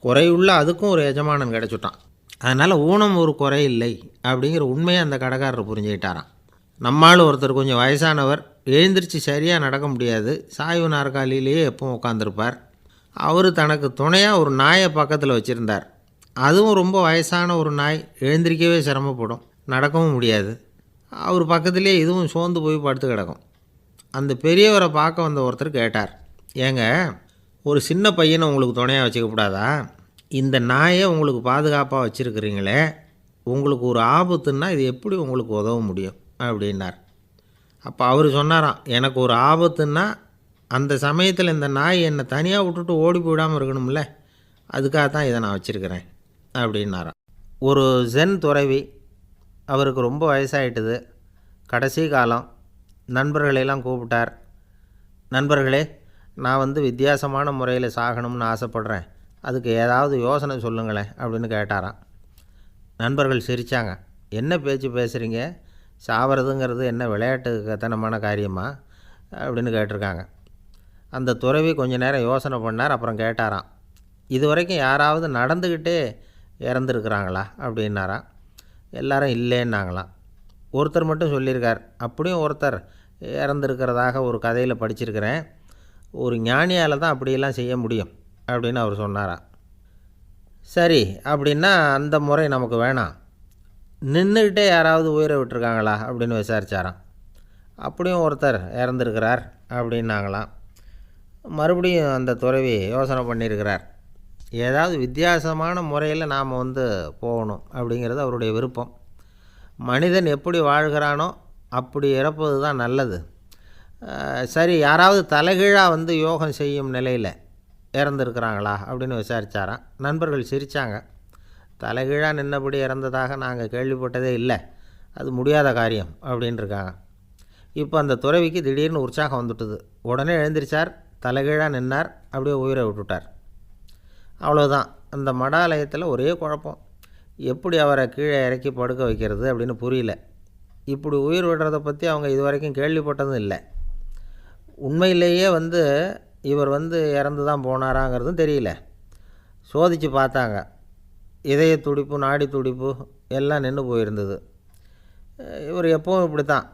குறையுள்ள அதுக்கும் ஒரு எஜமானன் கிடச்சிட்டான். அதனால் ஊனம் ஒரு குறை இல்லை அப்படிங்கிற உண்மையை அந்த கடைக்காரர் புரிஞ்சுக்கிட்டாரான். நம்மால் ஒருத்தர் கொஞ்சம் வயசானவர், எழுந்திரிச்சு சரியாக நடக்க முடியாது, சாய்வு நாற்காலியிலேயே எப்பவும் உட்காந்துருப்பார். அவர் தனக்கு துணையாக ஒரு நாயை பக்கத்தில் வச்சுருந்தார். அதுவும் ரொம்ப வயசான ஒரு நாய், எழுந்திரிக்கவே சிரமப்படும், நடக்கவும் முடியாது. அவர் பக்கத்துலேயே இதுவும் சோர்ந்து போய் படுத்து கிடக்கும். அந்த பெரியவரை பார்க்க வந்த ஒருத்தர் கேட்டார், ஏங்க, ஒரு சின்ன பையனை உங்களுக்கு துணையாக வச்சுக்கக்கூடாதா? இந்த நாயை உங்களுக்கு பாதுகாப்பாக வச்சுருக்கிறீங்களே, உங்களுக்கு ஒரு ஆபத்துன்னா இது எப்படி உங்களுக்கு உதவ முடியும் அப்படின்னார். அப்போ அவர் சொன்னாராம், எனக்கு ஒரு ஆபத்துன்னா அந்த சமயத்தில் இந்த நாய் என்னை தனியாக விட்டுட்டு ஓடி போயிடாமல் இருக்கணும்ல, அதுக்காக தான் இதை நான் வச்சுருக்கிறேன் அப்படின்னாராம். ஒரு ஜென் துறவி, அவருக்கு ரொம்ப வயசாகிட்டுது, கடைசி காலம். நண்பர்களெல்லாம் கூப்பிட்டார். நண்பர்களே, நான் வந்து வித்தியாசமான முறையில் சாகணும்னு ஆசைப்பட்றேன், அதுக்கு ஏதாவது யோசனை சொல்லுங்களேன் அப்படின்னு கேட்டாராம். நண்பர்கள் சிரித்தாங்க. என்ன பேச்சு பேசுகிறீங்க, சாவறதுங்கிறது என்ன விளையாட்டு கத்தனமான காரியமா அப்படின்னு கேட்டிருக்காங்க. அந்த துறவி கொஞ்ச நேரம் யோசனை பண்ணார். அப்புறம் கேட்டாராம், இது வரைக்கும் யாராவது நடந்துக்கிட்டே இறந்துருக்குறாங்களா அப்படின்னாராம். எல்லாரும் இல்லைன்னாங்களாம். ஒருத்தர் மட்டும் சொல்லியிருக்கார், அப்படியும் ஒருத்தர் இறந்துருக்கிறதாக ஒரு கதையில் படிச்சிருக்கிறேன், ஒரு ஞானியால் தான் அப்படியெல்லாம் செய்ய முடியும் அப்படின்னு அவர் சொன்னாராம். சரி, அப்படின்னா அந்த முறை நமக்கு வேணாம், நின்றுக்கிட்டே யாராவது உயிரை விட்டுருக்காங்களா அப்படின்னு விசாரித்தாராம். அப்படியும் ஒருத்தர் இறந்துருக்கிறார் அப்படின்னாங்களாம். மறுபடியும் அந்த துறவி யோசனை பண்ணியிருக்கிறார், ஏதாவது வித்தியாசமான முறையில் நாம் போகணும் அப்படிங்கிறது அவருடைய விருப்பம். மனிதன் எப்படி வாழ்கிறானோ அப்படி இறப்பது தான் நல்லது. சரி, யாராவது தலைகீழாக யோகம் செய்யும் நிலையில் இறந்துருக்கிறாங்களா அப்படின்னு விசாரித்தாராம். நண்பர்கள் சிரித்தாங்க. தலைகீழாக நின்னபடி இறந்ததாக நாங்கள் கேள்விப்பட்டதே இல்லை, அது முடியாத காரியம் அப்படின்ட்டுருக்காங்க. இப்போ அந்த துறவிக்கு திடீர்னு உற்சாகம் வந்துட்டுது. உடனே எழுந்திரிச்சார், தலைகீழாக நின்னார், அப்படியே உயிரை விட்டுட்டார். அவ்வளோதான். அந்த மடாலயத்தில் ஒரே குழப்பம், எப்படி அவரை கீழே இறக்கி படுக்க வைக்கிறது அப்படின்னு புரியல. இப்படி உயிர் விடுறதை பற்றி அவங்க இது வரைக்கும் கேள்விப்பட்டதும் இல்லை. உண்மையிலேயே இவர் இறந்து தான் போனாராங்கிறதும் தெரியல. சோதித்து பார்த்தாங்க, இதய துடிப்பு, நாடி துடிப்பு எல்லாம் நின்று போயிருந்தது. இவர் எப்பவும் இப்படி தான்,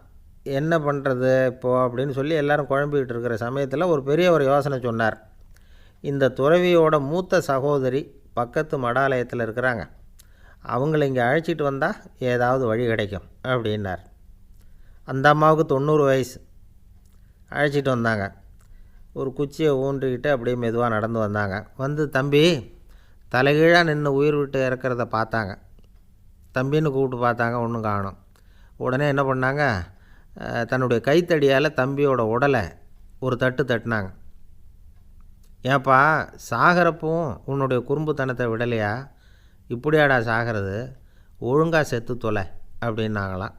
என்ன பண்ணுறது இப்போது அப்படின்னு சொல்லி எல்லோரும் குழம்பிக்கிட்டு இருக்கிற சமயத்தில் ஒரு பெரிய ஒரு யோசனை சொன்னார். இந்த துறவியோட மூத்த சகோதரி பக்கத்து மடாலயத்தில் இருக்கிறாங்க, அவங்கள இங்கே அழைச்சிட்டு வந்தால் ஏதாவது வழி கிடைக்கும் அப்படின்னார். அந்த அம்மாவுக்கு 90 வயசு. அழைச்சிட்டு வந்தாங்க. ஒரு குச்சியை ஊன்றிக்கிட்டு அப்படியே மெதுவாக நடந்து வந்தாங்க. தம்பி, தலைகீழாக நின்று உயிர் விட்டு இறக்கிறத பார்த்தாங்க. தம்பின்னு கூப்பிட்டு பார்த்தாங்க, ஒன்றும் காணோம். உடனே என்ன பண்ணாங்க, தன்னுடைய கைத்தடியால் தம்பியோட உடலை ஒரு தட்டு தட்டினாங்க. ஏப்பா, சாகிறப்பவும் உன்னுடைய குறும்புத்தனத்தை விடலையா, இப்படியாடா சாகிறது, ஒழுங்காக செத்து தொலை அப்படின்னாங்களாம்.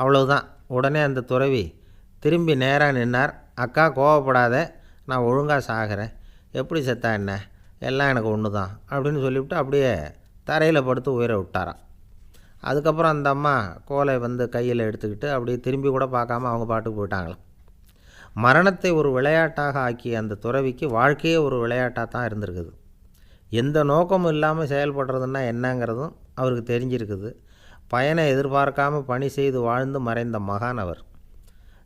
அவ்வளவுதான். உடனே அந்த துறவி திரும்பி நேராக நின்னார். அக்கா, கோவப்படாத, நான் ஒழுங்காக சாகிறேன், எப்படி செத்தா என்ன, எல்லாம் எனக்கு ஒன்று தான் அப்படின்னு சொல்லிவிட்டு அப்படியே தரையில் படுத்து உயிரை விட்டாராம். அதுக்கப்புறம் அந்த அம்மா கோலை கையில் எடுத்துக்கிட்டு அப்படியே திரும்பி கூட பார்க்காம அவங்க பாட்டுக்கு போயிட்டாங்களாம். மரணத்தை ஒரு விளையாட்டாக ஆக்கிய அந்த துறவிக்கு வாழ்க்கையே ஒரு விளையாட்டாக தான் இருந்திருக்குது. எந்த நோக்கமும் இல்லாமல் செயல்படுறதுன்னா என்னங்கிறதும் அவருக்கு தெரிஞ்சிருக்குது. பயனை எதிர்பார்க்காமல் பணி செய்து வாழ்ந்து மறைந்த மகான் அவர்.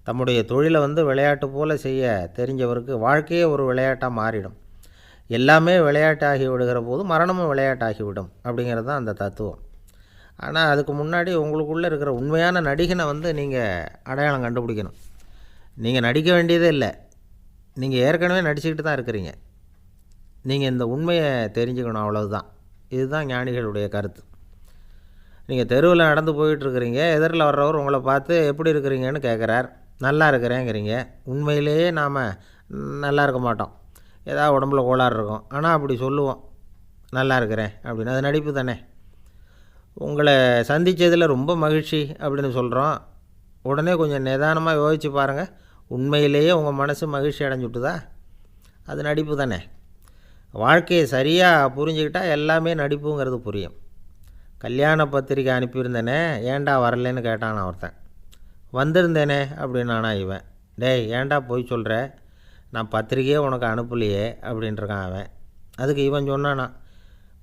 தம்முடைய தொழிலை விளையாட்டு போல் செய்ய தெரிஞ்சவருக்கு வாழ்க்கையே ஒரு விளையாட்டாக மாறிடும். எல்லாமே விளையாட்டாகி விடுகிற போது மரணமும் விளையாட்டாகிவிடும் அப்படிங்கிறது தான் அந்த தத்துவம். ஆனால் அதுக்கு முன்னாடி உங்களுக்குள்ளே இருக்கிற உண்மையான நடிகனை நீங்கள் அடையாளம் கண்டுபிடிக்கணும். நீங்கள் நடிக்க வேண்டியதே இல்லை, நீங்கள் ஏற்கனவே நடிச்சுக்கிட்டு தான் இருக்கிறீங்க. நீங்கள் இந்த உண்மையை தெரிஞ்சுக்கணும், அவ்வளவுதான். இதுதான் ஞானிகளுடைய கருத்து. நீங்கள் தெருவில் நடந்து போயிட்டுருக்கிறீங்க, எதிரில் வர்றவர் உங்களை பார்த்து எப்படி இருக்கிறீங்கன்னு கேட்குறார். நல்லா இருக்கிறேங்கிறீங்க. உண்மையிலேயே நாம் நல்லா இருக்க மாட்டோம், ஏதாவது உடம்புல கோளாறு இருக்கும். ஆனால் அப்படி சொல்லுவோம், நல்லா இருக்கிறேன் அப்படின்னு. அது நடிப்பு தானே. உங்களை சந்தித்ததில் ரொம்ப மகிழ்ச்சி அப்படின்னு சொல்கிறோம். உடனே கொஞ்சம் நிதானமாக யோசித்து பாருங்கள், உண்மையிலேயே உங்கள் மனசு மகிழ்ச்சி அடைஞ்சுட்டுதா? அது நடிப்பு தானே. வாழ்க்கையை சரியாக புரிஞ்சுக்கிட்டால் எல்லாமே நடிப்புங்கிறது புரியும். கல்யாண பத்திரிக்கை அனுப்பியிருந்தேனே, ஏன்டா வரலன்னு கேட்டான் ஒருத்தன். வந்திருந்தேனே அப்படின்னானா இவன். டேய், ஏன்டா போய் சொல்கிற, நான் பத்திரிக்கையே உனக்கு அனுப்பலையே அப்படின்ட்டுருக்கான் அவன். அதுக்கு இவன் சொன்னானா,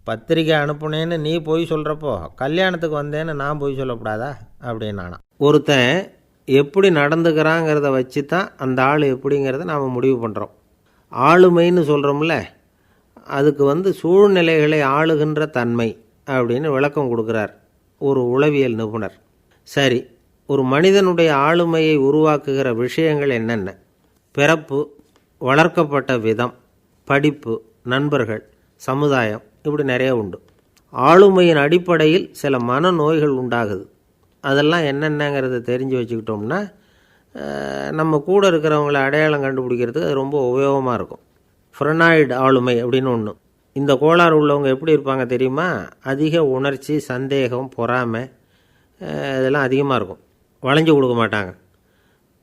பத்திரிக்கை அனுப்புனேன்னு நீ போய் சொல்கிறப்போ கல்யாணத்துக்கு வந்தேன்னு நான் போய் சொல்லக்கூடாதா அப்படின்னானா. ஒருத்தன் எப்படி நடந்துக்கிறாங்கிறத வச்சு தான் அந்த ஆள் எப்படிங்கிறத நாம் முடிவு பண்ணுறோம். ஆளுமைன்னு சொல்கிறோம்ல, அதுக்கு சூழ்நிலைகளை ஆளுகின்ற தன்மை அப்படின்னு விளக்கம் கொடுக்குறார் ஒரு உளவியல் நிபுணர். சரி, ஒரு மனிதனுடைய ஆளுமையை உருவாக்குகிற விஷயங்கள் என்னென்ன? பிறப்பு, வளர்க்கப்பட்ட விதம், படிப்பு, நண்பர்கள், சமுதாயம், இப்படி நிறைய உண்டு. ஆளுமையின் அடிப்படையில் சில மனநோய்கள் உண்டாகுது. அதெல்லாம் என்னென்னங்கிறத தெரிஞ்சு வச்சுக்கிட்டோம்னா நம்ம கூட இருக்கிறவங்கள அடையாளம் கண்டுபிடிக்கிறதுக்கு அது ரொம்ப உபயோகமாக இருக்கும். ஃப்ரெனாய்டு ஆளுமை அப்படின்னு ஒன்று. இந்த கோளாறு உள்ளவங்க எப்படி இருப்பாங்க தெரியுமா? அதிக உணர்ச்சி, சந்தேகம், பொறாமை இதெல்லாம் அதிகமாக இருக்கும். வளைஞ்சு கொடுக்க மாட்டாங்க.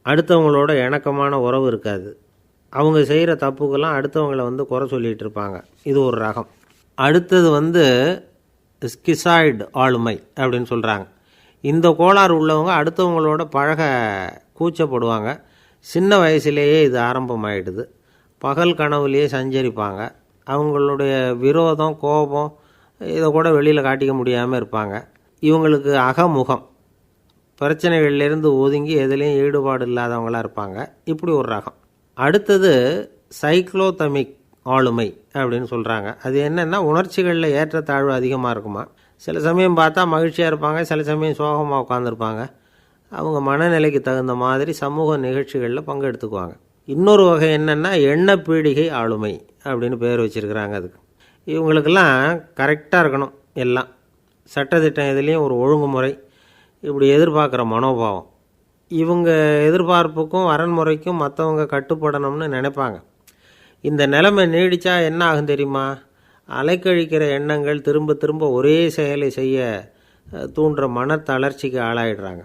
அடுத்தவங்களோட இணக்கமான உறவு இருக்காது. அவங்க செய்கிற தப்புக்கெல்லாம் அடுத்தவங்களை குறை சொல்லிகிட்டு இருப்பாங்க. இது ஒரு ரகம். அடுத்தது ஸ்கிசாய்டு ஆளுமை அப்படின்னு சொல்கிறாங்க. இந்த கோளாறு உள்ளவங்க அடுத்தவங்களோட பழக கூச்சப்படுவாங்க. சின்ன வயசுலேயே இது ஆரம்பமாயிடுது. பகல் கனவுலேயே சஞ்சரிப்பாங்க. அவங்களுடைய விரோதம், கோபம் இதை கூட வெளியில் காட்டிக்க முடியாமல் இருப்பாங்க. இவங்களுக்கு அகமுகம், பிரச்சனைகள்லேருந்து ஒதுங்கி எதுலேயும் ஈடுபாடு இல்லாதவங்களாக இருப்பாங்க. இப்படி ஒரு ரகம். அடுத்தது சைக்ளோதமிக் ஆளுமை அப்படின்னு சொல்கிறாங்க. அது என்னென்னா, உணர்ச்சிகளில் ஏற்றத்தாழ்வு அதிகமாக இருக்குமா. சில சமயம் பார்த்தா மகிழ்ச்சியாக இருப்பாங்க, சில சமயம் சோகமாக உட்காந்துருப்பாங்க. அவங்க மனநிலைக்கு தகுந்த மாதிரி சமூக நிகழ்ச்சிகளில் பங்கெடுத்துக்குவாங்க. இன்னொரு வகை என்னென்னா எண்ண பீடிகை ஆளுமை அப்படின்னு பேர் வச்சுருக்கிறாங்க. அதுக்கு இவங்களுக்கெல்லாம் கரெக்டாக இருக்கணும், எல்லாம் சட்டத்திட்டம் இதுலேயும் ஒரு ஒழுங்குமுறை, இப்படி எதிர்பார்க்குற மனோபாவம். இவங்க எதிர்பார்ப்புக்கும் வரன்முறைக்கும் மற்றவங்க கட்டுப்படணும்னு நினைப்பாங்க. இந்த நிலைமை நீடித்தா என்ன ஆகும் தெரியுமா? அலைக்கழிக்கிற எண்ணங்கள் திரும்ப திரும்ப ஒரே செயலை செய்ய தூண்டுற மனத்தளர்ச்சிக்கு ஆளாயிடுறாங்க.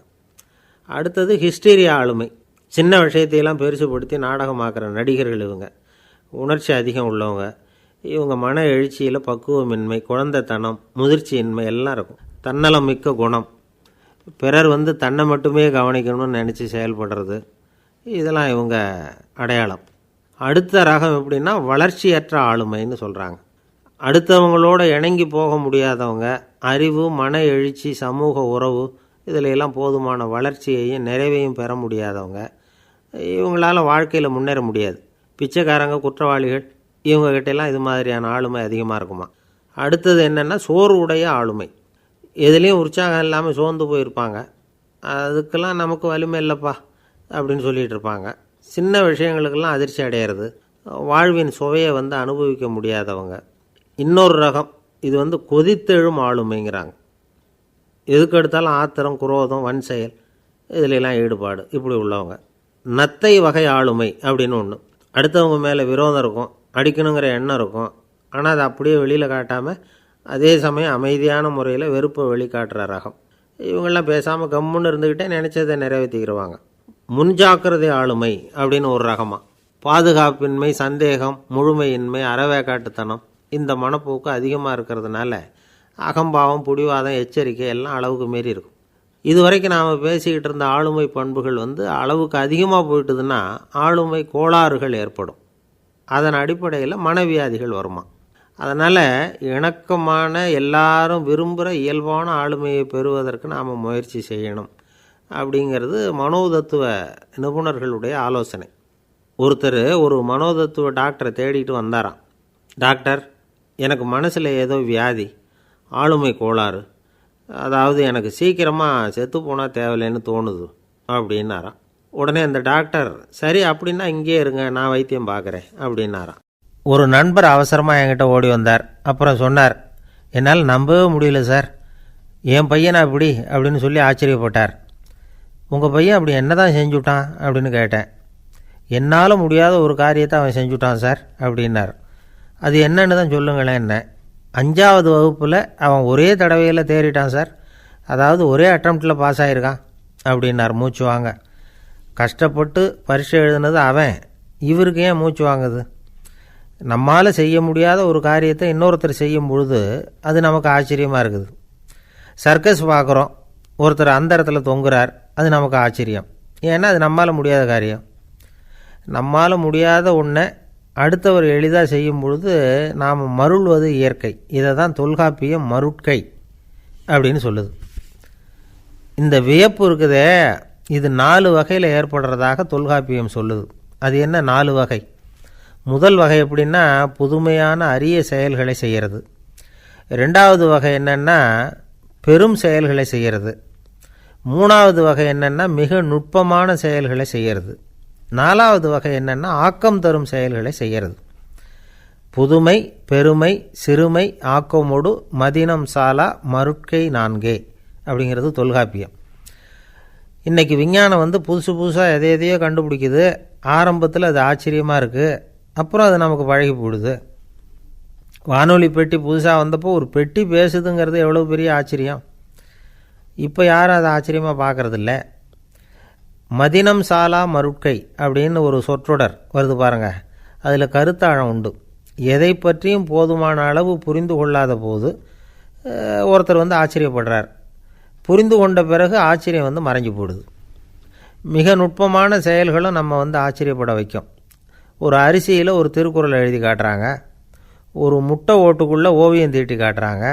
அடுத்தது ஹிஸ்டீரியா ஆளுமை. சின்ன விஷயத்தையெல்லாம் பெருசுப்படுத்தி நாடகமாக்குற நடிகர்கள் இவங்க. உணர்ச்சி அதிகம் உள்ளவங்க. இவங்க மன எழுச்சியில் பக்குவமின்மை, குழந்தைத்தனம், முதிர்ச்சியின்மை எல்லாம் இருக்கும். தன்னலம் மிக்க குணம், பிறர் தன்னை மட்டுமே கவனிக்கணும்னு நினச்சி செயல்படுறது, இதெல்லாம் இவங்க அடையாளம். அடுத்த ரகம் எப்படின்னா வளர்ச்சியற்ற ஆளுமைன்னு சொல்கிறாங்க. அடுத்தவங்களோட இணங்கி போக முடியாதவங்க, அறிவு, மன எழுச்சி, சமூக உறவு இதில் எல்லாம் போதுமான வளர்ச்சியையும் நிறைவையும் பெற முடியாதவங்க. இவங்களால வாழ்க்கையில் முன்னேற முடியாது. பிச்சைக்காரங்க, குற்றவாளிகள் இவங்ககிட்டெல்லாம் இது மாதிரியான ஆளுமை அதிகமாக இருக்குமா. அடுத்தது என்னென்னா சோர்வுடைய ஆளுமை. எதுலேயும் உற்சாகம் இல்லாமல் சோர்ந்து போயிருப்பாங்க. அதுக்கெல்லாம் நமக்கு வலிமை இல்லைப்பா அப்படின்னு சொல்லிகிட்டு இருப்பாங்க. சின்ன விஷயங்களுக்கெல்லாம் அதிர்ச்சி அடையிறது, வாழ்வின் சுவையை அனுபவிக்க முடியாதவங்க. இன்னொரு ரகம் இது கொதித்தெழும் ஆளுமைங்கிறாங்க. எதுக்கு எடுத்தாலும் ஆத்திரம், குரோதம், வன் செயல் இதிலெல்லாம் ஈடுபாடு, இப்படி உள்ளவங்க. நத்தை வகை ஆளுமை அப்படின்னு ஒன்று. அடுத்தவங்க மேலே விரோதம் இருக்கும், அடிக்கணுங்கிற எண்ணம் இருக்கும். ஆனால் அதை அப்படியே வெளியில் காட்டாமல் அதே சமயம் அமைதியான முறையில் வெறுப்பை வெளிக்காட்டுற ரகம். இவங்கெல்லாம் பேசாமல் கம்முன்னு இருந்துக்கிட்டே நினச்சதை நிறைவேற்றிக்கிடுவாங்க. முன்ஜாக்கிரதை ஆளுமை அப்படின்னு ஒரு ரகமாக. பாதுகாப்பின்மை, சந்தேகம், முழுமையின்மை, அறவேக்காட்டுத்தனம் இந்த மனப்போக்கு அதிகமாக இருக்கிறதுனால அகம்பாவம், புடிவாதம், எச்சரிக்கை எல்லாம் அளவுக்கு மீறி இருக்கும். இதுவரைக்கும் நாம் பேசிக்கிட்டு இருந்த ஆளுமை பண்புகள் அளவுக்கு அதிகமாக போயிட்டுதுன்னா ஆளுமை கோளாறுகள் ஏற்படும். அதன் அடிப்படையில் மனவியாதிகள் வருமா. அதனால் இணக்கமான, எல்லாரும் விரும்புகிற இயல்பான ஆளுமையை பெறுவதற்கு நாம் முயற்சி செய்யணும் அப்படிங்கிறது மனோதத்துவ நிபுணர்களுடைய ஆலோசனை. ஒருத்தர் ஒரு மனோதத்துவ டாக்டரை தேடிட்டு வந்தாராம். டாக்டர், எனக்கு மனசில் ஏதோ வியாதி, ஆளுமை கோளாறு, அதாவது எனக்கு சீக்கிரமாக செத்து போனால் தேவையில்லைன்னு தோணுது அப்படின்னாராம். உடனே அந்த டாக்டர், சரி அப்படின்னா இங்கே இருங்க, நான் வைத்தியம் பார்க்குறேன் அப்படின்னாராம். ஒரு நண்பர் அவசரமாக என்கிட்ட ஓடி வந்தார். அப்புறம் சொன்னார், என்னால் நம்பவே முடியல சார், என் பையனை அப்படி அப்படின்னு சொல்லி ஆச்சரியப்பட்டார். உங்கள் பையன் அப்படி என்ன தான் செஞ்சுட்டான் அப்படின்னு கேட்டேன். என்னால் முடியாத ஒரு காரியத்தை அவன் செஞ்சுட்டான் சார் அப்படின்னார். அது என்னன்னு தான் சொல்லுங்களேன். என்ன, 5வது வகுப்பில் அவன் ஒரே தடவையில் தேறிட்டான் சார், அதாவது ஒரே அட்டம்ப்டில் பாஸ் ஆகிருக்கான் அப்படின்னார் மூச்சு வாங்க. கஷ்டப்பட்டு பரீட்சை எழுதுனது அவன், இவருக்கு ஏன் மூச்சு வாங்குது? நம்மால் செய்ய முடியாத ஒரு காரியத்தை இன்னொருத்தர் செய்யும் பொழுது அது நமக்கு ஆச்சரியமாக இருக்குது. சர்க்கஸ் பார்க்குறோம், ஒருத்தர் அந்த இடத்துல தொங்குறார், அது நமக்கு ஆச்சரியம். ஏன்னா அது நம்மால் முடியாத காரியம். நம்மால் முடியாத ஒன்றை அடுத்தவர் எளிதாக செய்யும் பொழுது நாம் மருள்வது இயற்கை. இதை தான் தொல்காப்பியம் மருட்கை அப்படின்னு சொல்லுது. இந்த வியப்பு இருக்குதே, இது 4 வகையில் ஏற்படுறதாக தொல்காப்பியம் சொல்லுது. அது என்ன 4 வகை? முதல் வகை எப்படின்னா புதுமையான அரிய செயல்களை செய்கிறது. 2வது வகை என்னென்னா பெரும் செயல்களை செய்கிறது. 3வது வகை என்னென்னா மிக நுட்பமான செயல்களை செய்கிறது. 4வது வகை என்னென்னா ஆக்கம் தரும் செயல்களை செய்கிறது. புதுமை, பெருமை, சிறுமை, ஆக்கமோடு மதினம் சாலா மருட்கை 4 அப்படிங்கிறது தொல்காப்பியம். இன்றைக்கி விஞ்ஞானம் புதுசு புதுசாக எதையோ கண்டுபிடிக்குது. ஆரம்பத்தில் அது ஆச்சரியமாக இருக்குது, அப்புறம் அது நமக்கு பழகி போடுது. வானொலி பெட்டி புதுசாக வந்தப்போ ஒரு பெட்டி பேசுதுங்கிறது எவ்வளோ பெரிய ஆச்சரியம். இப்போ யாரும் அதை ஆச்சரியமாக பார்க்குறதில்ல. மதினம் சாலா மருட்கை அப்படின்னு ஒரு சொற்றொடர் வருது பாருங்கள், அதில் கருத்தாழம் உண்டு. எதை பற்றியும் போதுமான அளவு புரிந்து கொள்ளாத போது ஒருத்தர் ஆச்சரியப்படுறார். புரிந்து கொண்ட பிறகு ஆச்சரியம் மறைஞ்சு போடுது. மிக நுட்பமான செயல்களும் நம்ம ஆச்சரியப்பட வைக்கும். ஒரு அரிசியில் ஒரு திருக்குறள் எழுதி காட்டுறாங்க, ஒரு முட்டை ஓட்டுக்குள்ளே ஓவியம் தீட்டி காட்டுறாங்க.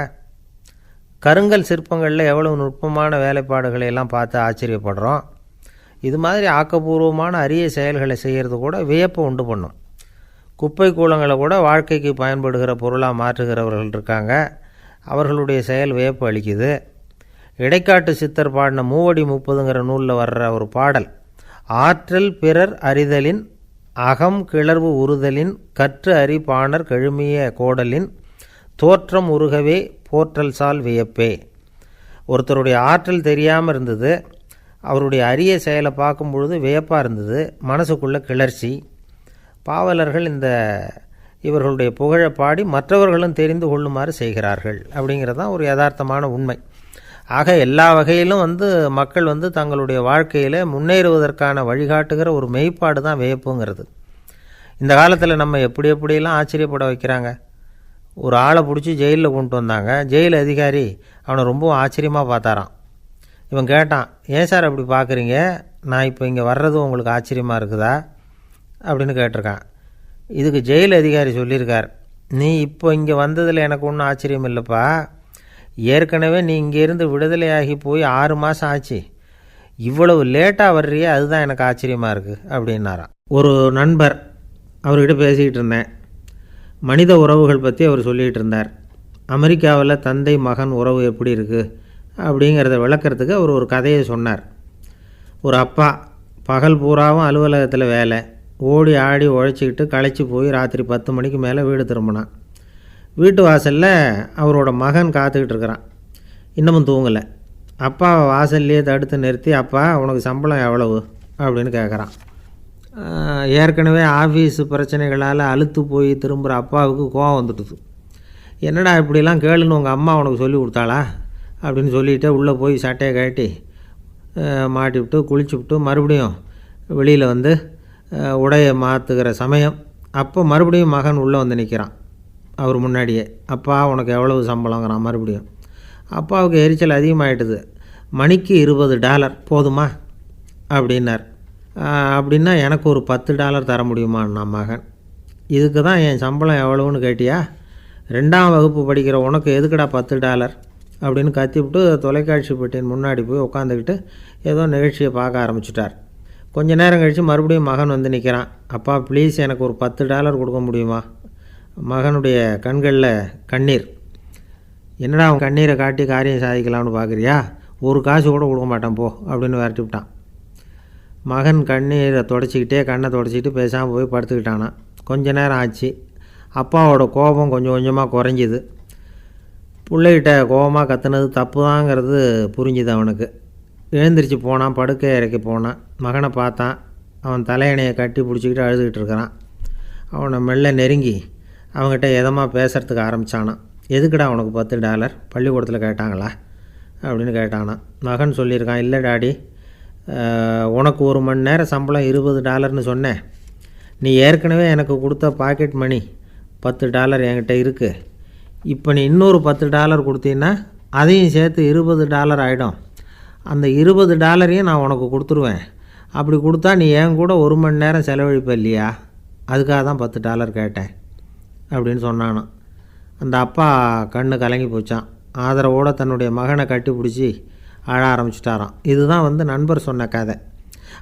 கருங்கல் சிற்பங்களில் எவ்வளவு நுட்பமான வேலைப்பாடுகளை எல்லாம் பார்த்து ஆச்சரியப்படுறோம். இது மாதிரி ஆக்கப்பூர்வமான அரிய செயல்களை செய்கிறது கூட வியப்பை உண்டு பண்ணும். குப்பை கூலங்களை கூட வாழ்க்கைக்கு பயன்படுகிற பொருளாக மாற்றுகிறவர்கள் இருக்காங்க. அவர்களுடைய செயல் வியப்பு அளிக்குது. இடைக்காட்டு சித்தர் பாடின மூவடி 30ங்கிற நூலில் வர்ற ஒரு பாடல், ஆற்றல் பிறர் அறிதலின் அகம் கிளர்வு உறுதலின் கற்று அறி பாணர் கழுமிய கோடலின் தோற்றம் உருகவே போற்றல் சால் வியப்பே. ஒருத்தருடைய ஆற்றல் தெரியாமல் இருந்தது, அவருடைய அரிய செயலை பார்க்கும் பொழுது வியப்பாக இருந்தது, மனசுக்குள்ளே கிளர்ச்சி. பாவலர்கள் இவர்களுடைய புகழை பாடி மற்றவர்களும் தெரிந்து கொள்ளுமாறு செய்கிறார்கள். அப்படிங்கிறது தான் ஒரு யதார்த்தமான உண்மை. ஆக எல்லா வகையிலும் மக்கள் தங்களுடைய வாழ்க்கையில் முன்னேறுவதற்கான வழிகாட்டுகிற ஒரு மெய்ப்பாடு தான் வியப்புங்கிறது. இந்த காலத்தில் நம்ம எப்படியெல்லாம் ஆச்சரியப்பட வைக்கிறாங்க. ஒரு ஆளை பிடிச்சி ஜெயிலில் கொண்டு வந்தாங்க. ஜெயில் அதிகாரி அவனை ரொம்ப ஆச்சரியமாக பார்த்தாரான். இவன் கேட்டான், ஏன் சார் அப்படி பார்க்குறீங்க, நான் இப்போ இங்கே வர்றது உங்களுக்கு ஆச்சரியமாக இருக்குதா அப்படின்னு கேட்டிருக்கான். இதுக்கு ஜெயில் அதிகாரி சொல்லியிருக்கார், நீ இப்போ இங்கே வந்ததில் எனக்கு ஒன்றும் ஆச்சரியம் இல்லைப்பா, ஏற்கனவே நீ இங்கேருந்து விடுதலையாகி போய் 6 மாதம் ஆச்சு, இவ்வளவு லேட்டாக வர்றியே அதுதான் எனக்கு ஆச்சரியமாக இருக்குது அப்படின்னாராம். ஒரு நண்பர், அவர்கிட்ட பேசிக்கிட்டு இருந்தேன். மனித உறவுகள் பற்றி அவர் சொல்லிகிட்டு இருந்தார். அமெரிக்காவில் தந்தை மகன் உறவு எப்படி இருக்குது அப்படிங்கிறத விளக்கிறதுக்கு அவர் ஒரு கதையை சொன்னார். ஒரு அப்பா பகல் பூராவும் அலுவலகத்தில் வேலை, ஓடி ஆடி உழைச்சிக்கிட்டு களைச்சி போய் ராத்திரி 10 மணிக்கு மேலே வீடு திரும்பினான். வீட்டு வாசலில் அவரோட மகன் காத்துக்கிட்டு இருக்கிறான், இன்னமும் தூங்கலை. அப்பாவை வாசல்லையே தடுத்து நிறுத்தி, அப்பா உனக்கு சம்பளம் எவ்வளவு அப்படின்னு கேட்குறான். ஏற்கனவே ஆஃபீஸ் பிரச்சனைகளால் அலுத்து போய் திரும்புகிற அப்பாவுக்கு கோவம் வந்துடுது. என்னடா இப்படிலாம் கேளுன்னு உங்கள் அம்மா உனக்கு சொல்லி கொடுத்தாளா அப்படின்னு சொல்லிவிட்டு உள்ளே போய் சட்டையை கட்டி மாட்டி விட்டு குளிச்சு விட்டு மறுபடியும் வெளியில் உடையை மாற்றுகிற சமயம், அப்போ மறுபடியும் மகன் உள்ளே நிற்கிறான் அவர் முன்னாடியே. அப்பா உனக்கு எவ்வளவு சம்பளங்கிறான் மறுபடியும். அப்பாவுக்கு எரிச்சல் அதிகமாகிட்டுது. மணிக்கு $20 போதுமா அப்படின்னார். அப்படின்னா எனக்கு ஒரு $10 தர முடியுமான்னா மகன். இதுக்கு தான் என் சம்பளம் எவ்வளவுன்னு கேட்டியா, 2ஆம் வகுப்பு படிக்கிற உனக்கு எதுக்குடா $10 அப்படின்னு கத்திவிட்டு தொலைக்காட்சி பெட்டியின் முன்னாடி போய் உட்காந்துக்கிட்டு ஏதோ நிகழ்ச்சியை பார்க்க ஆரம்பிச்சிட்டார். கொஞ்ச நேரம் கழித்து மறுபடியும் மகன் நிற்கிறான். அப்பா ப்ளீஸ் எனக்கு ஒரு $10 கொடுக்க முடியுமா? மகனுடைய கண்களில் கண்ணீர். என்னடா அவன் கண்ணீரை காட்டி காரியம் சாதிக்கலாம்னு பார்க்குறியா, ஒரு காசு கூட கொடுக்க மாட்டான் போ அப்படின்னு விரட்டி விட்டான். மகன் கண்ணீரை தொடச்சிக்கிட்டே கண்ணை தொடச்சிக்கிட்டு பேசாமல் போய் படுத்துக்கிட்டானா. கொஞ்ச நேரம் ஆச்சு. அப்பாவோட கோபம் கொஞ்சம் கொஞ்சமாக குறைஞ்சிது. பிள்ளைகிட்ட கோபமாக கத்துனது தப்பு தாங்கிறது புரிஞ்சுது அவனுக்கு. எழுந்திரிச்சு போனான், படுக்கை இறக்கி போனான். மகனை பார்த்தான். அவன் தலையணையை கட்டி பிடிச்சிக்கிட்டு அழுதுகிட்டு இருக்கிறான். அவனை மெல்ல நெருங்கி அவங்ககிட்ட எதமாக பேசுகிறதுக்கு ஆரம்பித்தானான். எதுக்குடா உனக்கு $10 பள்ளிக்கூடத்தில் கேட்டாங்களா அப்படின்னு கேட்டானான். மகன் சொல்லியிருக்கான், இல்லை டாடி, உனக்கு 1 மணி நேரம் சம்பளம் $20ன்னு சொன்னேன். நீ ஏற்கனவே எனக்கு கொடுத்த பாக்கெட் மணி $10 என்கிட்ட இருக்குது. இப்போ நீ இன்னொரு $10 கொடுத்தீங்கன்னா அதையும் சேர்த்து $20 ஆகிடும். அந்த $20 நான் உனக்கு கொடுத்துருவேன். அப்படி கொடுத்தா நீ என் கூட 1 மணி நேரம் செலவழிப்ப இல்லையா, அதுக்காக தான் $10 கேட்டேன் அப்படின்னு சொன்னானான். அந்த அப்பா கண்ணு கலங்கி போச்சான். ஆதரவோடு தன்னுடைய மகனை கட்டி பிடிச்சி அழ ஆரம்பிச்சிட்டாராம். இதுதான் நண்பர் சொன்ன கதை.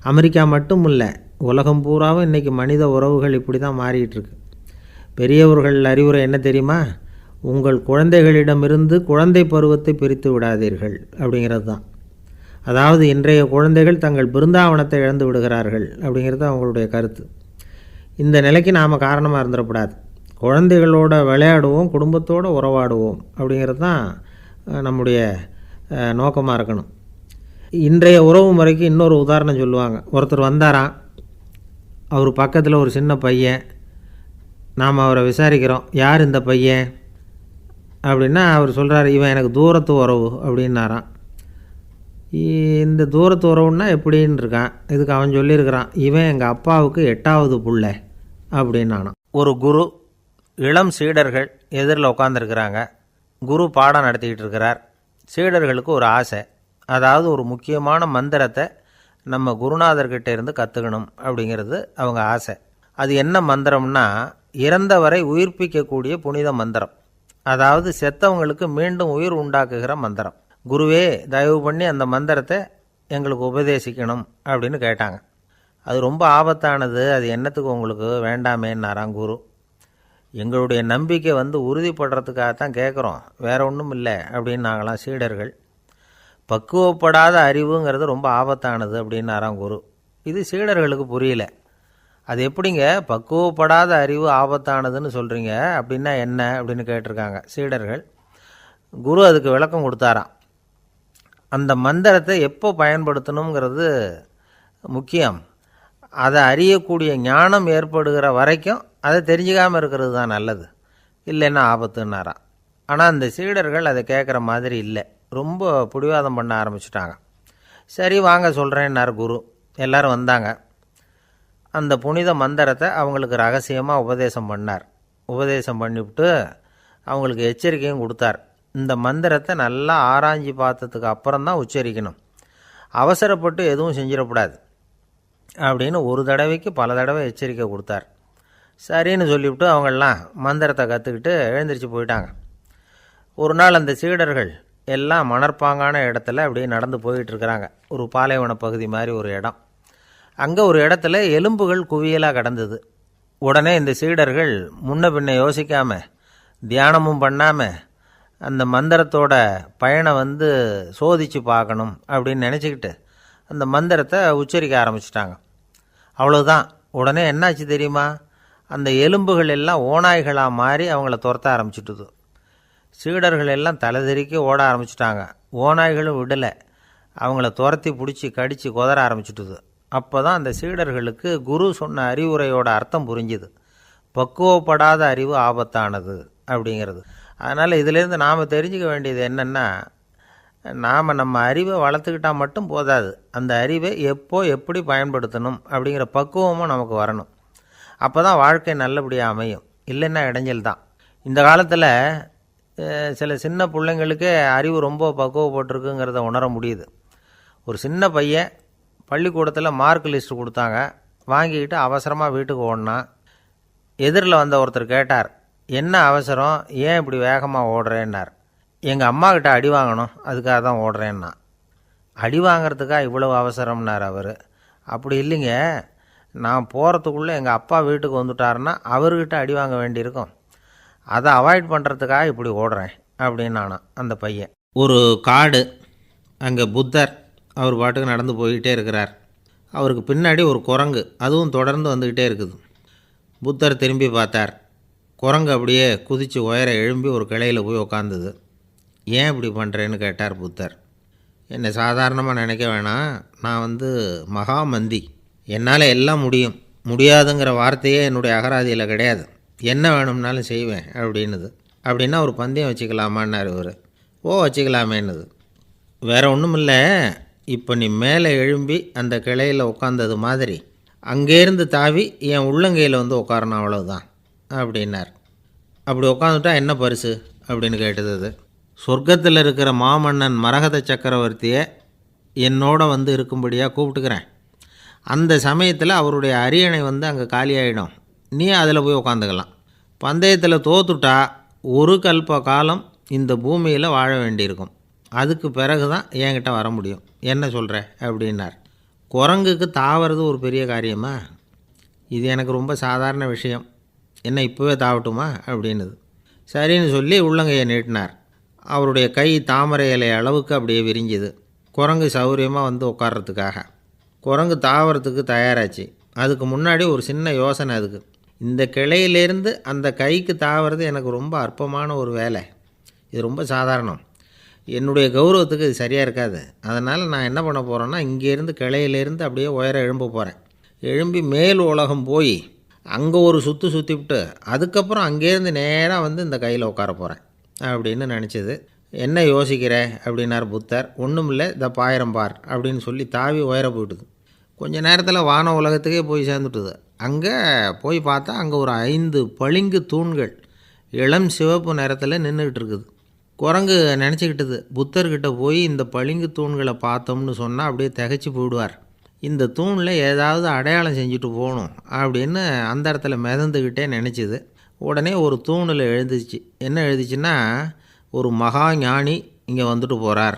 அமெரிக்கா மட்டும் இல்லை, உலகம் பூராவும் இன்றைக்கி மனித உறவுகள் இப்படி தான் மாறிட்டுருக்கு. பெரியவர்கள் அறிவுரை என்ன தெரியுமா, உங்கள் குழந்தைகளிடமிருந்து குழந்தை பருவத்தை பிரித்து விடாதீர்கள் அப்படிங்கிறது தான். அதாவது இன்றைய குழந்தைகள் தங்கள் பிருந்தாவனத்தை இழந்து விடுகிறார்கள் அப்படிங்கிறது அவங்களுடைய கருத்து. இந்த நிலைக்கு நாம் காரணமாக இருந்துடக்கூடாது. குழந்தைகளோட விளையாடுவோம், குடும்பத்தோடு உறவாடுவோம் அப்படிங்கிறது தான் நம்முடைய நோக்கமாக இருக்கணும். இன்றைய உறவு முறைக்கு இன்னொரு உதாரணம் சொல்லுவாங்க. ஒருத்தர் வந்தாராம், அவர் பக்கத்தில் ஒரு சின்ன பையன். நாம் அவரை விசாரிக்கிறோம், யார் இந்த பையன் அப்படின்னா அவர் சொல்கிறார், இவன் எனக்கு தூரத்து உறவு அப்படின்னாராம். இந்த தூரத்து உறவுன்னா எப்படின்னு இருக்கான். இதுக்கு அவன் சொல்லியிருக்கிறான், இவன் எங்கள் அப்பாவுக்கு 8வது புள்ளை அப்படின்னானான். ஒரு குரு, இளம் சீடர்கள் எதிரில் உட்காந்துருக்கிறாங்க. குரு பாடம் நடத்திக்கிட்டு இருக்கிறார். சீடர்களுக்கு ஒரு ஆசை, அதாவது ஒரு முக்கியமான மந்திரத்தை நம்ம குருநாதர்கிட்ட இருந்து கற்றுக்கணும் அப்படிங்கிறது அவங்க ஆசை. அது என்ன மந்திரம்னா, இறந்தவரை உயிர்ப்பிக்கக்கூடிய புனித மந்திரம். அதாவது செத்தவங்களுக்கு மீண்டும் உயிர் உண்டாக்குகிற மந்திரம். குருவே, தயவு பண்ணி அந்த மந்திரத்தை எங்களுக்கு உபதேசிக்கணும் அப்படின்னு கேட்டாங்க. அது ரொம்ப ஆபத்தானது, அது என்னத்துக்கு உங்களுக்கு வேண்டாமேன்னாராம் குரு. எங்களுடைய நம்பிக்கை உறுதிப்படுறதுக்காகத்தான் கேட்குறோம், வேற ஒன்றும் இல்லை அப்படின்னாங்களாம் சீடர்கள். பக்குவப்படாத அறிவுங்கிறது ரொம்ப ஆபத்தானது அப்படின்னாராம் குரு. இது சீடர்களுக்கு புரியல. அது எப்படிங்க பக்குவப்படாத அறிவு ஆபத்தானதுன்னு சொல்கிறீங்க, அப்படின்னா என்ன அப்படின்னு கேட்டிருக்காங்க சீடர்கள். குரு அதுக்கு விளக்கம் கொடுத்தாராம். அந்த மந்திரத்தை எப்போ பயன்படுத்தணுங்கிறது முக்கியம். அதை அறியக்கூடிய ஞானம் ஏற்படுகிற வரைக்கும் அதை தெரிஞ்சுக்காமல் இருக்கிறது தான் நல்லது, இல்லைன்னா ஆபத்துன்னாராம். ஆனால் அந்த சீடர்கள் அதை கேட்குற மாதிரி இல்லை, ரொம்ப பிடிவாதம் பண்ண ஆரம்பிச்சிட்டாங்க. சரி வாங்க சொல்கிறேன்னார் குரு. எல்லோரும் வந்தாங்க. அந்த புனித மந்திரத்தை அவங்களுக்கு ரகசியமாக உபதேசம் பண்ணார். உபதேசம் பண்ணிவிட்டு அவங்களுக்கு எச்சரிக்கையும் கொடுத்தார். இந்த மந்திரத்தை நல்லா ஆராய்ச்சி பார்த்ததுக்கு அப்புறம்தான் உச்சரிக்கணும், அவசரப்பட்டு எதுவும் செஞ்சிடக்கூடாது அப்படின்னு ஒரு தடவைக்கு பல தடவை எச்சரிக்கை கொடுத்தார். சரின்னு சொல்லிவிட்டு அவங்கெல்லாம் மந்திரத்தை கற்றுக்கிட்டு எழுந்திரிச்சு போயிட்டாங்க. ஒரு நாள் அந்த சீடர்கள் எல்லாம் மணற்பாங்கான இடத்துல அப்படியே நடந்து போயிட்டுருக்கிறாங்க. ஒரு பாலைவன பகுதி மாதிரி ஒரு இடம். அங்கே ஒரு இடத்துல எலும்புகள் குவியலாக கிடந்தது. உடனே இந்த சீடர்கள் முன்ன பின்ன யோசிக்காமல், தியானமும் பண்ணாமல், அந்த மந்திரத்தோட பயனை சோதித்து பார்க்கணும் அப்படின்னு நினச்சிக்கிட்டு அந்த மந்திரத்தை உச்சரிக்க ஆரம்பிச்சிட்டாங்க. அவ்வளோதான். உடனே என்னாச்சு தெரியுமா? அந்த எலும்புகள் எல்லாம் ஓநாய்களாக மாறி அவங்கள துரத்த ஆரம்பிச்சுட்டுது. சீடர்கள் எல்லாம் தலைதெறிக்க ஓட ஆரம்பிச்சிட்டாங்க. ஓநாய்களும் விடலை, அவங்கள துரத்தி பிடிச்சி கடித்து கொதற ஆரம்பிச்சுட்டுது. அப்போ தான் அந்த சீடர்களுக்கு குரு சொன்ன அறிவுரையோட அர்த்தம் புரிஞ்சுது. பக்குவப்படாத அறிவு ஆபத்தானது அப்படிங்கிறது. அதனால் இதிலேருந்து நாம் தெரிஞ்சுக்க வேண்டியது என்னென்னா, நாம் நம்ம அறிவை வளர்த்துக்கிட்டால் மட்டும் போதாது, அந்த அறிவை எப்போ எப்படி பயன்படுத்தணும் அப்படிங்கிற பக்குவமும் நமக்கு வரணும். அப்போ தான் வாழ்க்கை நல்லபடியாக அமையும், இல்லைன்னா இடைஞ்சல் தான். இந்த காலத்தில் சில சின்ன பிள்ளைங்களுக்கே அறிவு ரொம்ப பக்குவப்பட்டிருக்குங்கிறத உணர முடியுது. ஒரு சின்ன பையன் பள்ளிக்கூடத்தில் மார்க் லிஸ்ட்டு கொடுத்தாங்க, வாங்கிக்கிட்டு அவசரமாக வீட்டுக்கு ஓடினான். எதிரில் வந்த ஒருத்தர் கேட்டார், என்ன அவசரம், ஏன் இப்படி வேகமாக ஓடுறேன்னார். எங்கள் அம்மாக்கிட்ட அடி வாங்கணும், அதுக்காக தான் ஓடுறேன்னா. அடி வாங்கிறதுக்காக இவ்வளவு அவசரம்னார் அவர். அப்படி இல்லைங்க, நான் போகிறதுக்குள்ளே எங்கள் அப்பா வீட்டுக்கு வந்துட்டாருன்னா அவர்கிட்ட அடி வாங்க வேண்டியிருக்கும், அதை அவாய்ட் பண்ணுறதுக்காக இப்படி ஓடுறேன் அப்படின்னு அந்த பையன். ஒரு காடு, அங்கே புத்தர் அவர் பாட்டுக்கு நடந்து போய்கிட்டே இருக்கிறார். அவருக்கு பின்னாடி ஒரு குரங்கு, அதுவும் தொடர்ந்து வந்துக்கிட்டே இருக்குது. புத்தர் திரும்பி பார்த்தார். குரங்கு அப்படியே குதித்து உயர எழும்பி ஒரு கிளையில் போய் உக்காந்துது. ஏன் இப்படி பண்ணுறேன்னு கேட்டார் புத்தர். என்னை சாதாரணமாக நினைக்க வேணாம், நான் மகாமந்தி, என்னால் எல்லாம் முடியும், முடியாதுங்கிற வார்த்தையே என்னுடைய அகராதியில் கிடையாது, என்ன வேணும்னாலும் செய்வேன் அப்படின்னுது. அப்படின்னா ஒரு பந்தயம் வச்சுக்கலாமான்னார் இவர். ஓ வச்சுக்கலாமேன்னுது. வேற ஒன்றும் இல்லை, இப்போ நீ மேலே எழும்பி அந்த கிளையில் உட்காந்தது மாதிரி அங்கேருந்து தாவி என் உள்ளங்கையில் உட்காரணும், அவ்வளவுதான் அப்படின்னார். அப்படி உட்காந்துட்டா என்ன பரிசு அப்படின்னு கேட்டது அது. சொர்க்கத்தில் இருக்கிற மாமன்னன் மரகத சக்கரவர்த்தியை என்னோட இருக்கும்படியாக கூப்பிட்டுக்கிறேன். அந்த சமயத்தில் அவருடைய அரியணை அங்கே காலியாகிடும், நீ அதில் போய் உட்காந்துக்கலாம். பந்தயத்தில் தோத்துட்டா ஒரு கல்ப காலம் இந்த பூமியில் வாழ வேண்டியிருக்கும், அதுக்கு பிறகு தான் என்கிட்ட வர முடியும், என்ன சொல்கிற அப்படின்னார். குரங்குக்கு தாவறது ஒரு பெரிய காரியமா? இது எனக்கு ரொம்ப சாதாரண விஷயம், என்ன இப்போவே தாவட்டுமா அப்படின்னுது. சரின்னு சொல்லி உள்ளங்கையை நீட்டினார். அவருடைய கை தாமரை இலை அளவுக்கு அப்படியே விரிஞ்சுது. குரங்கு சௌகரியமாக உட்கார்றதுக்காக. குரங்கு தாவறதுக்கு தயாராச்சு. அதுக்கு முன்னாடி ஒரு சின்ன யோசனை அதுக்கு. இந்த கிளையிலேருந்து அந்த கைக்கு தாவறது எனக்கு ரொம்ப அற்பமான ஒரு வேலை, இது ரொம்ப சாதாரணம், என்னுடைய கௌரவத்துக்கு இது சரியாக இருக்காது. அதனால் நான் என்ன பண்ண போகிறேன்னா, இங்கேருந்து கிளையிலேருந்து அப்படியே உயர எழும்ப போகிறேன். எழும்பி மேல் உலகம் போய் அங்கே ஒரு சுற்றிவிட்டு அதுக்கப்புறம் அங்கேருந்து நேராக இந்த கையில் உட்கார போகிறேன் அப்படின்னு நினச்சிது. என்ன யோசிக்கிற அப்படின்னார் புத்தர். ஒன்றும் இல்லை, இந்த பாயிரம் பார் அப்படின்னு சொல்லி தாவி உயர போயிட்டுது. கொஞ்ச நேரத்தில் வான உலகத்துக்கே போய் சேர்ந்துட்டுது. அங்கே போய் பார்த்தா அங்கே ஒரு 5 பளிங்கு தூண்கள் இளம் சிவப்பு நிறத்தில் நின்றுக்கிட்டு இருக்குது. குரங்கு நினச்சிக்கிட்டது, புத்தர்கிட்ட போய் இந்த பளிங்கு தூண்களை பார்த்தோம்னு சொன்னால் அப்படியே திகைச்சு போயிடுவார், இந்த தூணில் ஏதாவது அடையாளம் செஞ்சுட்டு போகணும் அப்படின்னு அந்த இடத்துல மிதந்துக்கிட்டே நினச்சிது. உடனே ஒரு தூணில் எழுந்துச்சு. என்ன எழுதிச்சுன்னா, ஒரு மகா ஞானி இங்கே வந்துட்டு போகிறார்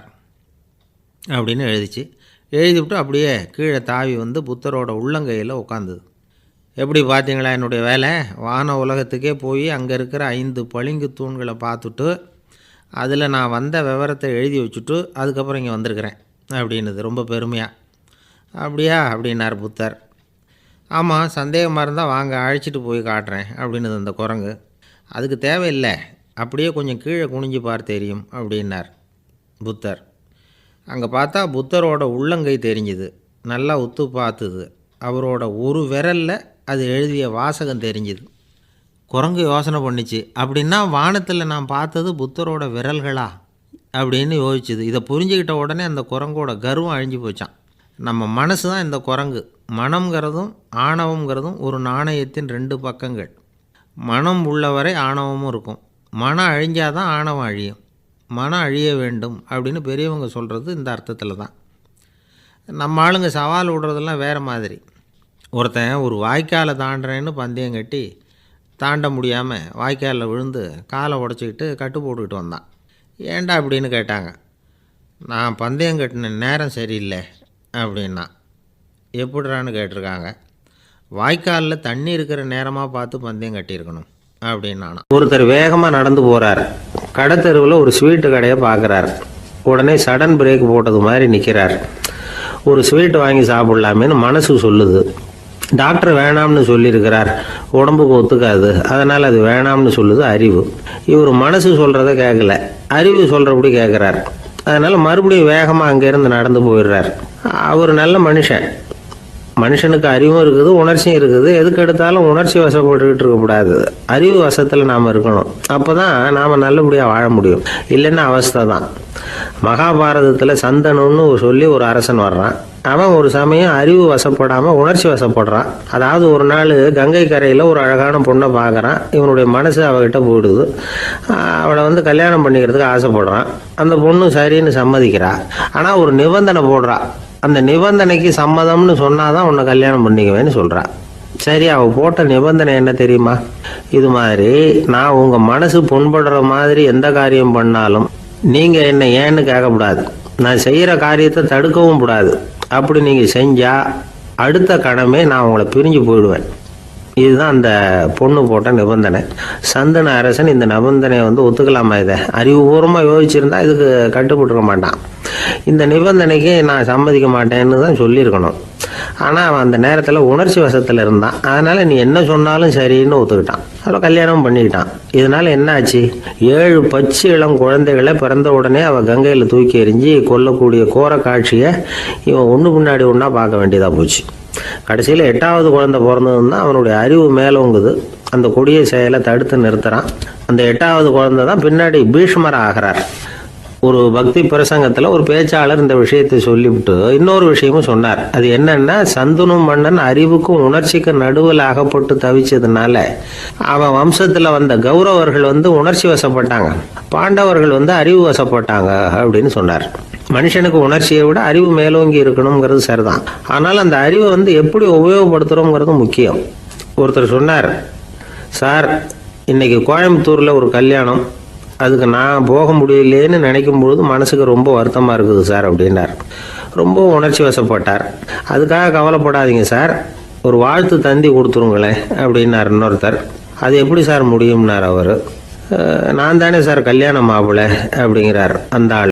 அப்படின்னு எழுதிச்சு. எழுதிவிட்டு அப்படியே கீழே தாவி வந்து புத்தரோட உள்ளங்கையில் உட்காந்துது. எப்படி பார்த்தீங்களா என்னுடைய வேலை? வான உலகத்துக்கே போய் அங்கே இருக்கிற 5 பளிங்கு தூண்களை பார்த்துட்டு அதில் நான் வந்த விவரத்தை எழுதி வச்சுட்டு அதுக்கப்புறம் இங்கே வந்திருக்கிறேன் அப்படின்னுது ரொம்ப பெருமையாக. அப்படியா அப்படின்னார் புத்தர். ஆமாம், சந்தேகமாக இருந்தால் வாங்க அழைச்சிட்டு போய் காட்டுறேன் அப்படின்னுது அந்த குரங்கு. அதுக்கு தேவையில்லை, அப்படியே கொஞ்சம் கீழே குனிஞ்சு பார் தெரியும் அப்படின்னார் புத்தர். அங்கே பார்த்தா புத்தரோட உள்ளங்கை தெரிஞ்சுது. நல்லா உத்து பார்த்துது. அவரோட ஒரு விரலில் அது எழுதிய வாசகம் தெரிஞ்சுது. குரங்கு யோசனை பண்ணிச்சு, அப்படின்னா வானத்தில் நான் பார்த்தது புத்தரோட விரல்களா அப்படின்னு யோசிச்சுது. இதை புரிஞ்சுக்கிட்ட உடனே அந்த குரங்கோட கர்வம் அழிஞ்சு போச்சான். நம்ம மனசு தான் இந்த குரங்கு. மனம்ங்கிறதும் ஆணவங்கிறதும் ஒரு நாணயத்தின் 2 பக்கங்கள். மனம் உள்ளவரை ஆணவமும் இருக்கும். மனம் அழிஞ்சாதான் ஆணவம் அழியும். மனம் அழிய வேண்டும் அப்படின்னு பெரியவங்க சொல்கிறது இந்த அர்த்தத்தில் தான். நம்ம ஆளுங்க சவால் விடுறதெல்லாம் வேறு மாதிரி. ஒருத்தன் ஒரு வாய்க்காலை தாண்டுறேன்னு பந்தயம் கட்டி தாண்ட முடியாமல் வாய்க்காலில் விழுந்து காலை உடச்சிக்கிட்டு கட்டு போட்டுக்கிட்டு வந்தான். ஏன்டா அப்படின்னு கேட்டாங்க. நான் பந்தயம் கட்டின நேரம் சரியில்லை அப்படின்னா. எப்படிறான்னு கேட்டிருக்காங்க. வாய்க்காலில் தண்ணி இருக்கிற நேரமாக பார்த்து பந்தயம் கட்டியிருக்கணும் அப்படின்னானா. ஒருத்தர் வேகமாக நடந்து போகிறார். கடைத்தெருவில் ஒரு ஸ்வீட்டு கடையை பார்க்குறார். உடனே சடன் பிரேக் போட்டது மாதிரி நிற்கிறார். ஒரு ஸ்வீட்டு வாங்கி சாப்பிட்லாமேன்னு மனசு சொல்லுது. டாக்டர் வேணாம்னு சொல்லியிருக்கிறார், உடம்புக்கு ஒத்துக்காது, அதனால் அது வேணாம்னு சொல்லுது அறிவு. இவர் மனசு சொல்கிறத கேட்கல, அறிவு சொல்கிறபடி கேட்குறார். அதனால் மறுபடியும் வேகமாக அங்கேருந்து நடந்து போயிடுறார். அவர் நல்ல மனுஷன். மனுஷனுக்கு அறிவும் இருக்குது, உணர்ச்சியும் இருக்குது. எதுக்கு எடுத்தாலும் உணர்ச்சி வசப்பட்டுக்கிட்டு இருக்கக்கூடாது. அறிவு வசத்தில் நாம் இருக்கணும். அப்போ தான் நாம் நல்லபடியாக வாழ முடியும். இல்லைன்னா அவஸ்தை தான். மகாபாரதத்தில் சந்தனுன்னு சொல்லி ஒரு அரசன் வர்றான். அவன் ஒரு சமயம் அறிவு வசப்படாமல் உணர்ச்சி வசப்படுறான். அதாவது ஒரு நாள் கங்கை கரையில் ஒரு அழகான பொண்ணை பார்க்குறான். இவனுடைய மனசு அவகிட்ட போயிடுது. அவளை கல்யாணம் பண்ணிக்கிறதுக்கு ஆசைப்படுறான். அந்த பொண்ணு சரின்னு சம்மதிக்கிறா. ஆனால் ஒரு நிபந்தனை போடுறா. அந்த நிபந்தனைக்கு சம்மதம்னு சொன்னாதான் உன்னை கல்யாணம் பண்ணிக்குவேன்னு சொல்கிறா. சரி, அவள் போட்ட நிபந்தனை என்ன தெரியுமா? இது மாதிரி, நான் உங்கள் மனசு புண்படுற மாதிரி எந்த காரியம் பண்ணாலும் நீங்கள் என்ன ஏன்னு கேட்கக்கூடாது. நான் செய்கிற காரியத்தை தடுக்கவும் கூடாது. அப்படி நீங்கள் செஞ்சால் அடுத்த கணமே நான் உங்களை பிரிஞ்சு போயிடுவேன். இதுதான் அந்த பொண்ணு போட்ட நிபந்தனை. சந்தன அரசன் இந்த நிபந்தனையை ஒத்துக்கலாமா? இதை அறிவுபூர்வமாக யோசிச்சிருந்தா இதுக்கு கட்டுப்பட்டுருக்க மாட்டான். இந்த நிபந்தனைக்கு நான் சம்மதிக்க மாட்டேன்னு தான் சொல்லியிருக்கணும். ஆனால் அவன் அந்த நேரத்தில் உணர்ச்சி வசத்தில் இருந்தான். அதனால் நீ என்ன சொன்னாலும் சரின்னு ஒத்துக்கிட்டான். அவள் கல்யாணம் பண்ணிக்கிட்டான். இதனால் என்ன ஆச்சு? 7 பச்சை இளம் குழந்தைகளை பிறந்த உடனே அவள் கங்கையில் தூக்கி எறிஞ்சி கொல்லக்கூடிய கோர காட்சியை இவன் ஒன்று பின்னாடி ஒன்றா பார்க்க வேண்டியதாக போச்சு. கடைசியில் 8வது குழந்தை பிறந்ததுன்னா அவனுடைய அறிவு மேலோங்குது. அந்த கொடிய செயலை தடுத்து நிறுத்துறான். அந்த 8வது குழந்தை தான் பின்னாடி பீஷ்மர் ஆகிறார். ஒரு பக்தி பிரசங்கத்தில் ஒரு பேச்சாளர் இந்த விஷயத்தை சொல்லிவிட்டு இன்னொரு விஷயமும் சொன்னார். அது என்னன்னா, சந்தனு மன்னன் அறிவுக்கும் உணர்ச்சிக்கும் நடுவில் அகப்பட்டு தவிச்சதுனால அவன் வம்சத்தில் வந்த கௌரவர்கள் உணர்ச்சி வசப்பட்டாங்க, பாண்டவர்கள் அறிவு வசப்பட்டாங்க அப்படின்னு சொன்னார். மனுஷனுக்கு உணர்ச்சியை விட அறிவு மேலோங்கி இருக்கணுங்கிறது சரிதான். ஆனால் அந்த அறிவை எப்படி உபயோகப்படுத்துகிறோங்கிறது முக்கியம். ஒருத்தர் சொன்னார், சார் இன்னைக்கு கோயம்புத்தூரில் ஒரு கல்யாணம், அதுக்கு நான் போக முடியலேன்னு நினைக்கும் பொழுது மனசுக்கு ரொம்ப வருத்தமாக இருக்குது சார் அப்படின்னார். ரொம்ப உணர்ச்சி வசப்பட்டார். அதுக்காக கவலைப்படாதீங்க சார், ஒரு வாழ்த்து தந்தி கொடுத்துருங்களேன் அப்படின்னார் இன்னொருத்தர். அது எப்படி சார் முடியும்னார் அவர். நான் தானே சார் கல்யாணம் மாப்பிள்ளை அப்படிங்கிறார் அந்த ஆள்.